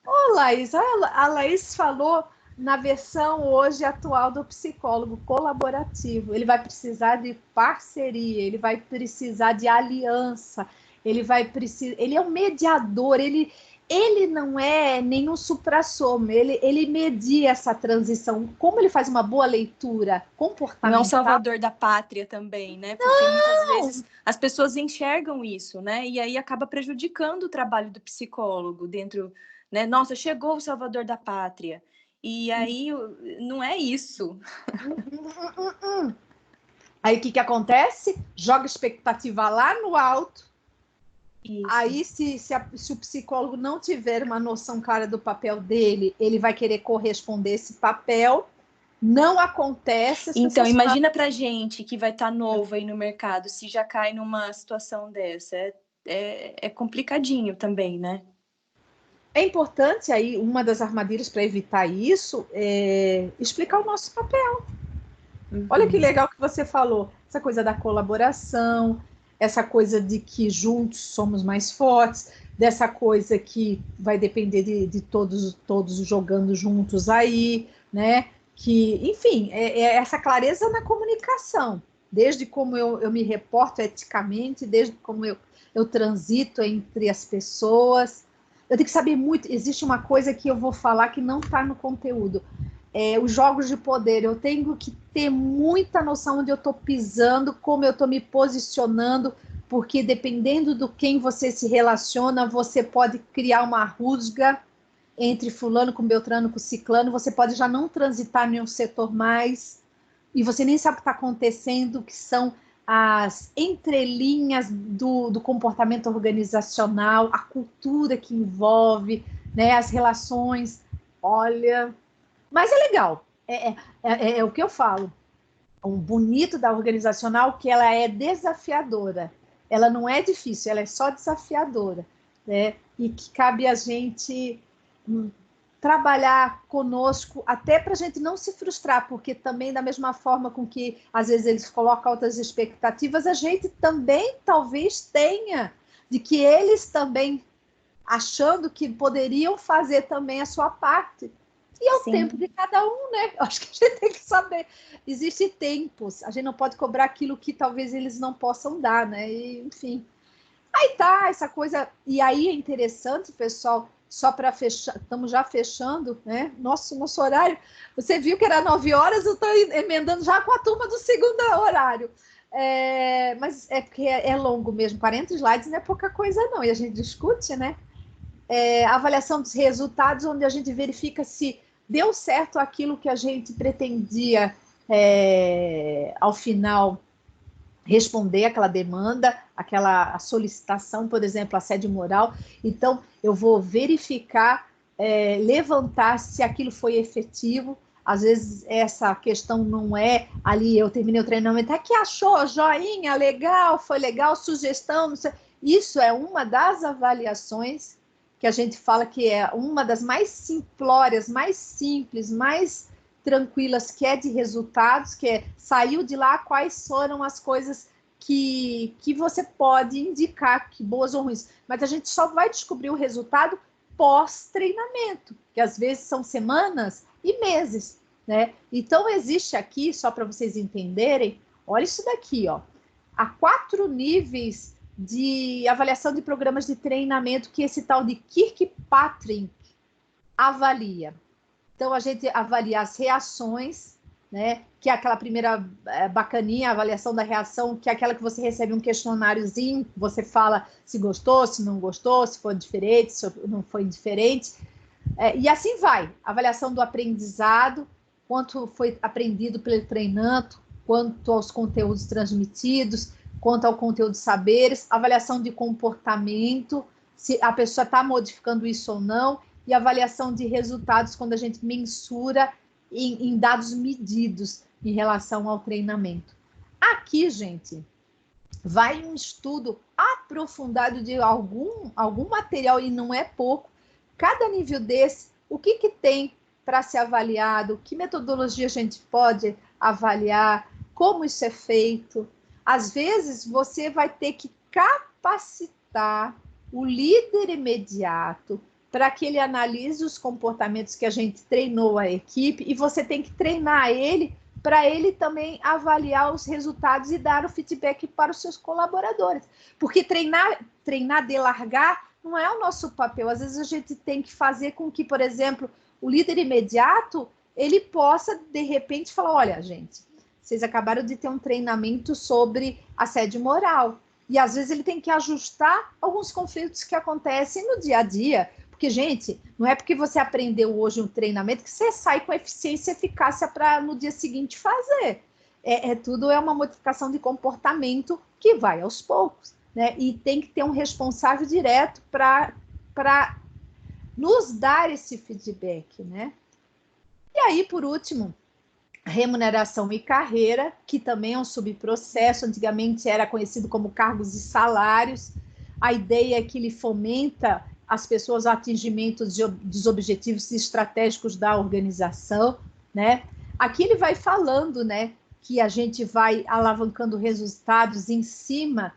Ô, Laís, a Laís falou na versão hoje atual do psicólogo colaborativo. Ele vai precisar de parceria, ele vai precisar de aliança, ele é um mediador, ele não é nenhum suprassumo, ele media essa transição. Como ele faz uma boa leitura comportamental... Não é um salvador da pátria também, né? Porque muitas vezes as pessoas enxergam isso, né? E aí acaba prejudicando o trabalho do psicólogo dentro, né? Nossa, chegou o salvador da pátria. E aí não é isso. Aí o que acontece? Joga expectativa lá no alto. Isso. Aí, se o psicólogo não tiver uma noção clara do papel dele, ele vai querer corresponder esse papel. Não acontece. Então, imagina pra gente que vai estar novo aí no mercado, se já cai numa situação dessa. É complicadinho também, né? É importante aí, uma das armadilhas para evitar isso é explicar o nosso papel. Olha que legal que você falou. Essa coisa da colaboração, essa coisa de que juntos somos mais fortes, dessa coisa que vai depender de todos jogando juntos aí, né? Que, enfim, é essa clareza na comunicação. desde como eu me reporto eticamente, desde como eu transito entre as pessoas. Eu tenho que saber muito. Existe uma coisa que eu vou falar que não está no conteúdo. Os jogos de poder. Eu tenho que ter muita noção onde eu estou pisando, como eu estou me posicionando, porque dependendo do quem você se relaciona, você pode criar uma rusga entre fulano com beltrano com ciclano, você pode já não transitar em um setor mais, e você nem sabe o que está acontecendo, que são as entrelinhas do comportamento organizacional, a cultura que envolve, né, as relações. Olha, mas é legal, é o que eu falo. O bonito da organizacional que ela é desafiadora, ela não é difícil, ela é só desafiadora, né? E que cabe a gente trabalhar conosco, até para a gente não se frustrar, porque também da mesma forma com que às vezes eles colocam altas expectativas, a gente também talvez tenha, de que eles também achando que poderiam fazer também a sua parte. E é o tempo de cada um, né? Acho que a gente tem que saber. Existem tempos, a gente não pode cobrar aquilo que talvez eles não possam dar, né? E, enfim. Aí tá, essa coisa. E aí é interessante, pessoal, só para fechar, estamos já fechando, né? Nosso horário. Você viu que era 9 horas, eu estou emendando já com a turma do segundo horário. Mas é porque é longo mesmo, 40 slides não é pouca coisa, não. E a gente discute, né? A avaliação dos resultados, onde a gente verifica se deu certo aquilo que a gente pretendia ao final responder aquela demanda, aquela solicitação, por exemplo, assédio moral. Então, eu vou verificar, levantar se aquilo foi efetivo. Às vezes, essa questão não é ali, eu terminei o treinamento, que achou, joinha, legal, foi legal, sugestão, não sei. Isso é uma das avaliações que a gente fala que é uma das mais simplórias, mais simples, mais tranquilas, que é de resultados, que é saiu de lá, quais foram as coisas que você pode indicar, que boas ou ruins. Mas a gente só vai descobrir o resultado pós-treinamento, que às vezes são semanas e meses, né? Então, existe aqui, só para vocês entenderem, olha isso daqui, ó. Há 4 níveis de avaliação de programas de treinamento que esse tal de Kirkpatrick avalia. Então, a gente avalia as reações, né, que é aquela primeira bacaninha, a avaliação da reação, que é aquela que você recebe um questionáriozinho, você fala se gostou, se não gostou, se foi diferente, se não foi diferente, e assim vai. Avaliação do aprendizado, quanto foi aprendido pelo treinando, quanto aos conteúdos transmitidos, quanto ao conteúdo de saberes, avaliação de comportamento, se a pessoa está modificando isso ou não, e avaliação de resultados quando a gente mensura em dados medidos em relação ao treinamento. Aqui, gente, vai um estudo aprofundado de algum material, e não é pouco. Cada nível desse, o que tem para ser avaliado, que metodologia a gente pode avaliar, como isso é feito. Às vezes, você vai ter que capacitar o líder imediato para que ele analise os comportamentos que a gente treinou a equipe, e você tem que treinar ele para ele também avaliar os resultados e dar o feedback para os seus colaboradores. Porque treinar de largar não é o nosso papel. Às vezes a gente tem que fazer com que, por exemplo, o líder imediato, ele possa, de repente, falar, olha, gente, vocês acabaram de ter um treinamento sobre assédio moral. E, às vezes, ele tem que ajustar alguns conflitos que acontecem no dia a dia. Porque, gente, não é porque você aprendeu hoje um treinamento que você sai com eficiência e eficácia para no dia seguinte fazer. Tudo é uma modificação de comportamento que vai aos poucos, né? E tem que ter um responsável direto para nos dar esse feedback, né? E aí, por último, remuneração e carreira, que também é um subprocesso, antigamente era conhecido como cargos e salários. A ideia é que ele fomenta as pessoas ao atingimento dos objetivos estratégicos da organização, né? Aqui ele vai falando, né, que a gente vai alavancando resultados em cima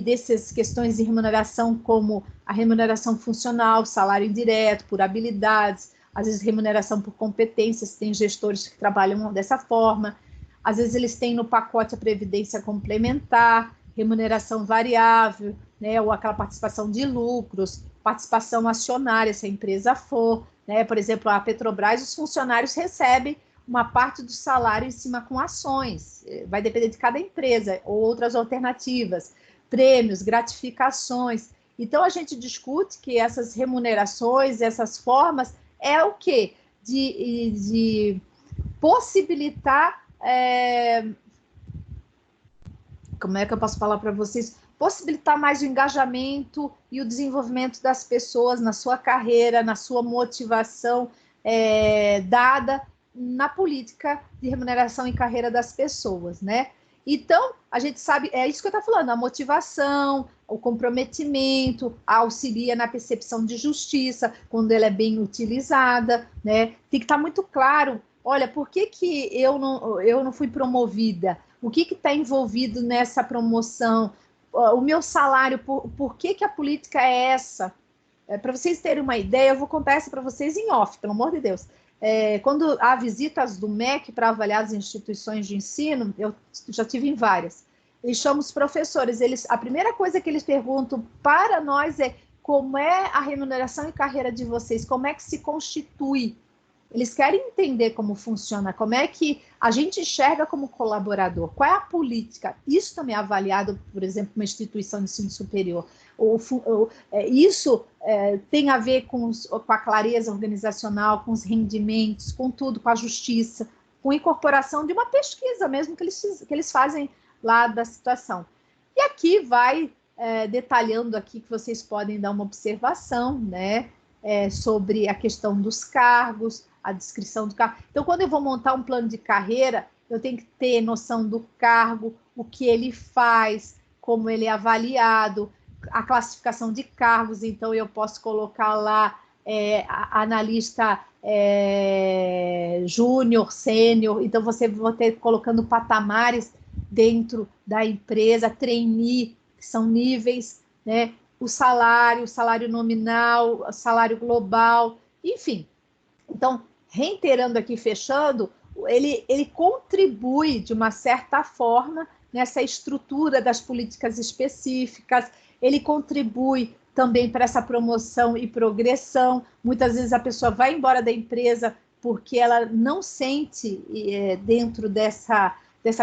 dessas questões de remuneração, como a remuneração funcional, salário indireto, por habilidades, às vezes remuneração por competências, tem gestores que trabalham dessa forma, Às vezes eles têm no pacote a previdência complementar, remuneração variável, né, ou aquela participação de lucros, participação acionária, se a empresa for, né, por exemplo, a Petrobras, os funcionários recebem uma parte do salário em cima com ações, vai depender de cada empresa, ou outras alternativas, prêmios, gratificações. Então, a gente discute que essas remunerações, essas formas, é o quê? De possibilitar... como é que eu posso falar para vocês? Possibilitar mais o engajamento e o desenvolvimento das pessoas na sua carreira, na sua motivação dada na política de remuneração e carreira das pessoas, né? Então, a gente sabe, é isso que eu estou falando, a motivação, o comprometimento, auxilia na percepção de justiça, quando ela é bem utilizada, né? Tem que estar muito claro, olha, por que eu não fui promovida? O que está envolvido nessa promoção? O meu salário, por que a política é essa? Para vocês terem uma ideia, eu vou contar essa para vocês em off, pelo amor de Deus. Quando há visitas do MEC para avaliar as instituições de ensino, eu já tive em várias, eles chamam os professores, a primeira coisa que eles perguntam para nós é como é a remuneração e carreira de vocês, como é que se constitui. Eles querem entender como funciona, como é que a gente enxerga como colaborador, qual é a política. Isso também é avaliado, por exemplo, uma instituição de ensino superior. Isso tem a ver com a clareza organizacional, com os rendimentos, com tudo, com a justiça, com a incorporação de uma pesquisa mesmo que eles fazem lá da situação. E aqui vai detalhando aqui que vocês podem dar uma observação, né? Sobre a questão dos cargos, a descrição do cargo. Então, quando eu vou montar um plano de carreira, eu tenho que ter noção do cargo, o que ele faz, como ele é avaliado, a classificação de cargos. Então, eu posso colocar lá analista júnior, sênior. Então, você vai ter colocando patamares dentro da empresa, trainee, que são níveis, né? O salário nominal, o salário global, enfim. Então, reiterando aqui, fechando, ele contribui de uma certa forma nessa estrutura das políticas específicas, ele contribui também para essa promoção e progressão. Muitas vezes a pessoa vai embora da empresa porque ela não sente dentro dessa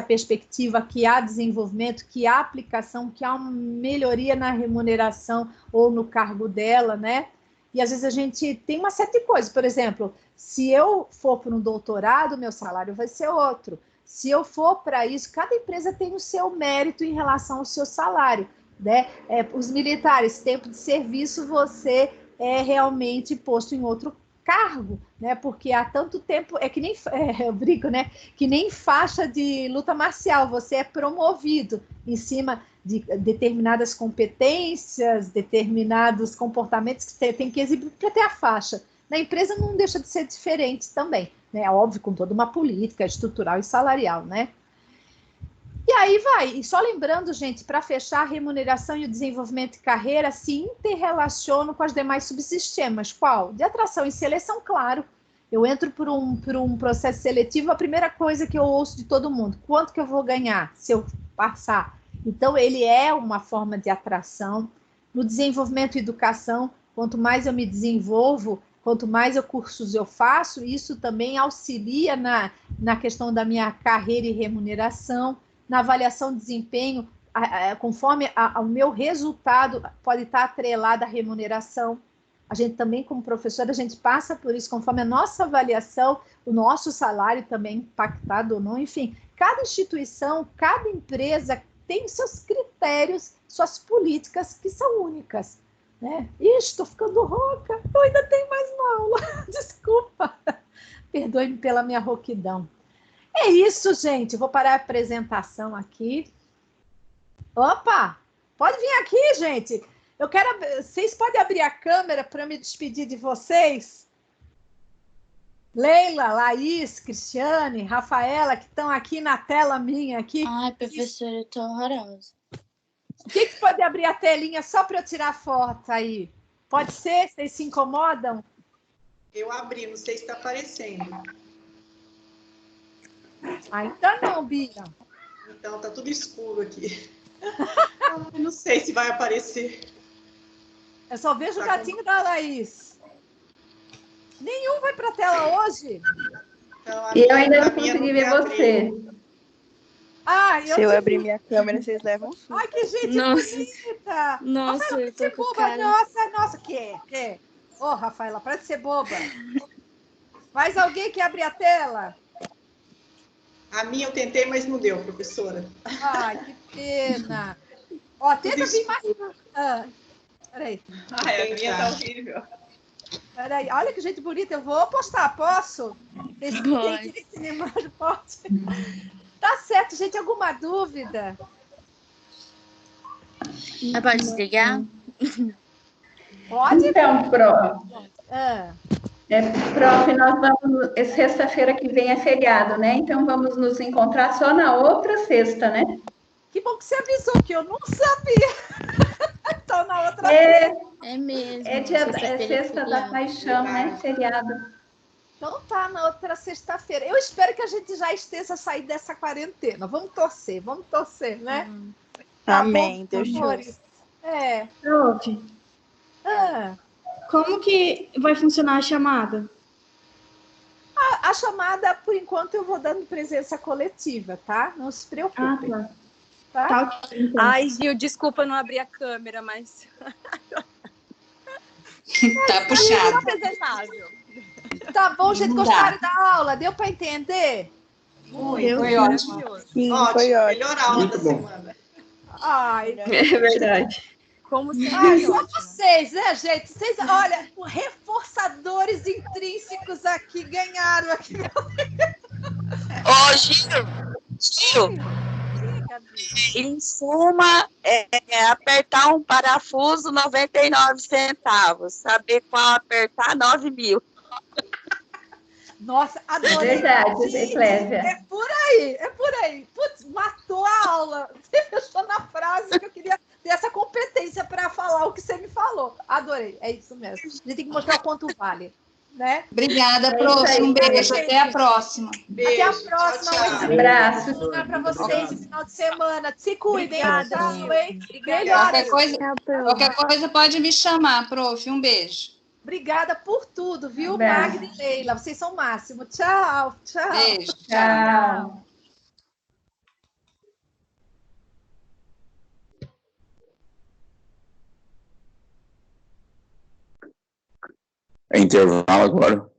perspectiva que há desenvolvimento, que há aplicação, que há uma melhoria na remuneração ou no cargo dela, né? E às vezes a gente tem uma série de coisas. Por exemplo, se eu for para um doutorado, meu salário vai ser outro. Se eu for para isso, cada empresa tem o seu mérito em relação ao seu salário, né? Os militares, tempo de serviço, você é realmente posto em outro cargo, né? Porque há tanto tempo, que nem, eu brinco, né? Que nem faixa de luta marcial, você é promovido em cima de determinadas competências, determinados comportamentos que você tem que exibir para ter a faixa. Na empresa não deixa de ser diferente também, né? Óbvio, com toda uma política estrutural e salarial, né? E aí vai, e só lembrando, gente, para fechar, a remuneração e o desenvolvimento de carreira se interrelacionam com as demais subsistemas. Qual? De atração e seleção, claro. Eu entro por um processo seletivo, a primeira coisa que eu ouço de todo mundo, quanto que eu vou ganhar se eu passar? Então, ele é uma forma de atração. No desenvolvimento e educação, quanto mais eu me desenvolvo, quanto mais cursos eu faço, isso também auxilia na questão da minha carreira e remuneração. Na avaliação de desempenho, conforme o meu resultado pode estar atrelado à remuneração. A gente também, como professor, a gente passa por isso, conforme a nossa avaliação, o nosso salário também impactado ou não, enfim. Cada instituição, cada empresa tem seus critérios, suas políticas que são únicas, né? Estou ficando rouca, eu ainda tenho mais uma aula, desculpa, perdoe-me pela minha rouquidão. É isso, gente. Vou parar a apresentação aqui. Opa! Pode vir aqui, gente. Vocês podem abrir a câmera para me despedir de vocês? Leila, Laís, Cristiane, Rafaela, que estão aqui na tela minha aqui. Ai, professora, eu tô horrorosa. O que pode abrir a telinha só para eu tirar foto aí? Pode ser? Vocês se incomodam? Eu abri, não sei se está aparecendo. Ainda não, Bia. Então, tá tudo escuro aqui. Eu não sei se vai aparecer. Eu só vejo o gatinho da Laís. Nenhum vai para a tela hoje? Então, E eu ainda não consegui ver você. Se eu abrir minha câmera, vocês levam um susto. Ai, que gente Nossa. bonita! Nossa, Rafaela, eu tô parece ser com boba. cara... Nossa, que? Ô, Rafaela, parece ser boba. Mais alguém que abre a tela? A minha eu tentei, mas não deu, professora. Ai, que pena. Ó, tenta vir mais... Peraí. Ai, a minha tá horrível. Peraí, olha que gente bonita. Eu vou postar, posso? Vocês têm direito de cinema, pode? Tá certo, gente. Alguma dúvida? Pode desligar? Pode? Então, prof, nós vamos... Sexta-feira que vem é feriado, né? Então, vamos nos encontrar só na outra sexta, né? Que bom que você avisou, que eu não sabia. Então, na outra sexta. É mesmo. É sexta da paixão, né? Feriado. Então tá, na outra sexta-feira. Eu espero que a gente já esteja saindo dessa quarentena. Vamos torcer, né? Tá Amém, bom, Deus te amores? Prof, como que vai funcionar a chamada? A chamada, por enquanto, eu vou dando presença coletiva, tá? Não se preocupem. Tá? Ok, então. Ai, Gil, desculpa não abrir a câmera, mas... Tá puxado. Apresentável. Tá bom, gente, Não dá. gostaram da aula? Deu para entender? Foi ótimo. Sim, Ótimo, foi ótimo. melhor aula Muito da bom. semana. Ai, É verdade. Como sempre. ai, só vocês, né, gente? Vocês, olha, reforçadores intrínsecos aqui ganharam aqui. Ô, Gil, em suma, é apertar um parafuso 99 centavos, saber qual apertar 9.000. Nossa, adorei. Verdade, Eclésia. É por aí. Putz, matou a aula. Você fechou na frase que eu queria ter essa competência para falar o que você me falou. Adorei, é isso mesmo. A gente tem que mostrar o quanto vale, né? Obrigada, prof. Um beijo. Até a próxima. Até a próxima. Tchau, tchau. Um Abraço. para vocês esse final de semana. Se cuidem. Obrigada, Tchau, hein? Qualquer Melhoras. qualquer coisa pode me chamar, prof. Um beijo. Obrigada por tudo, viu, Abraço. Magda e Leila? Vocês são o máximo. Tchau. Beijo. Tchau. É intervalo agora.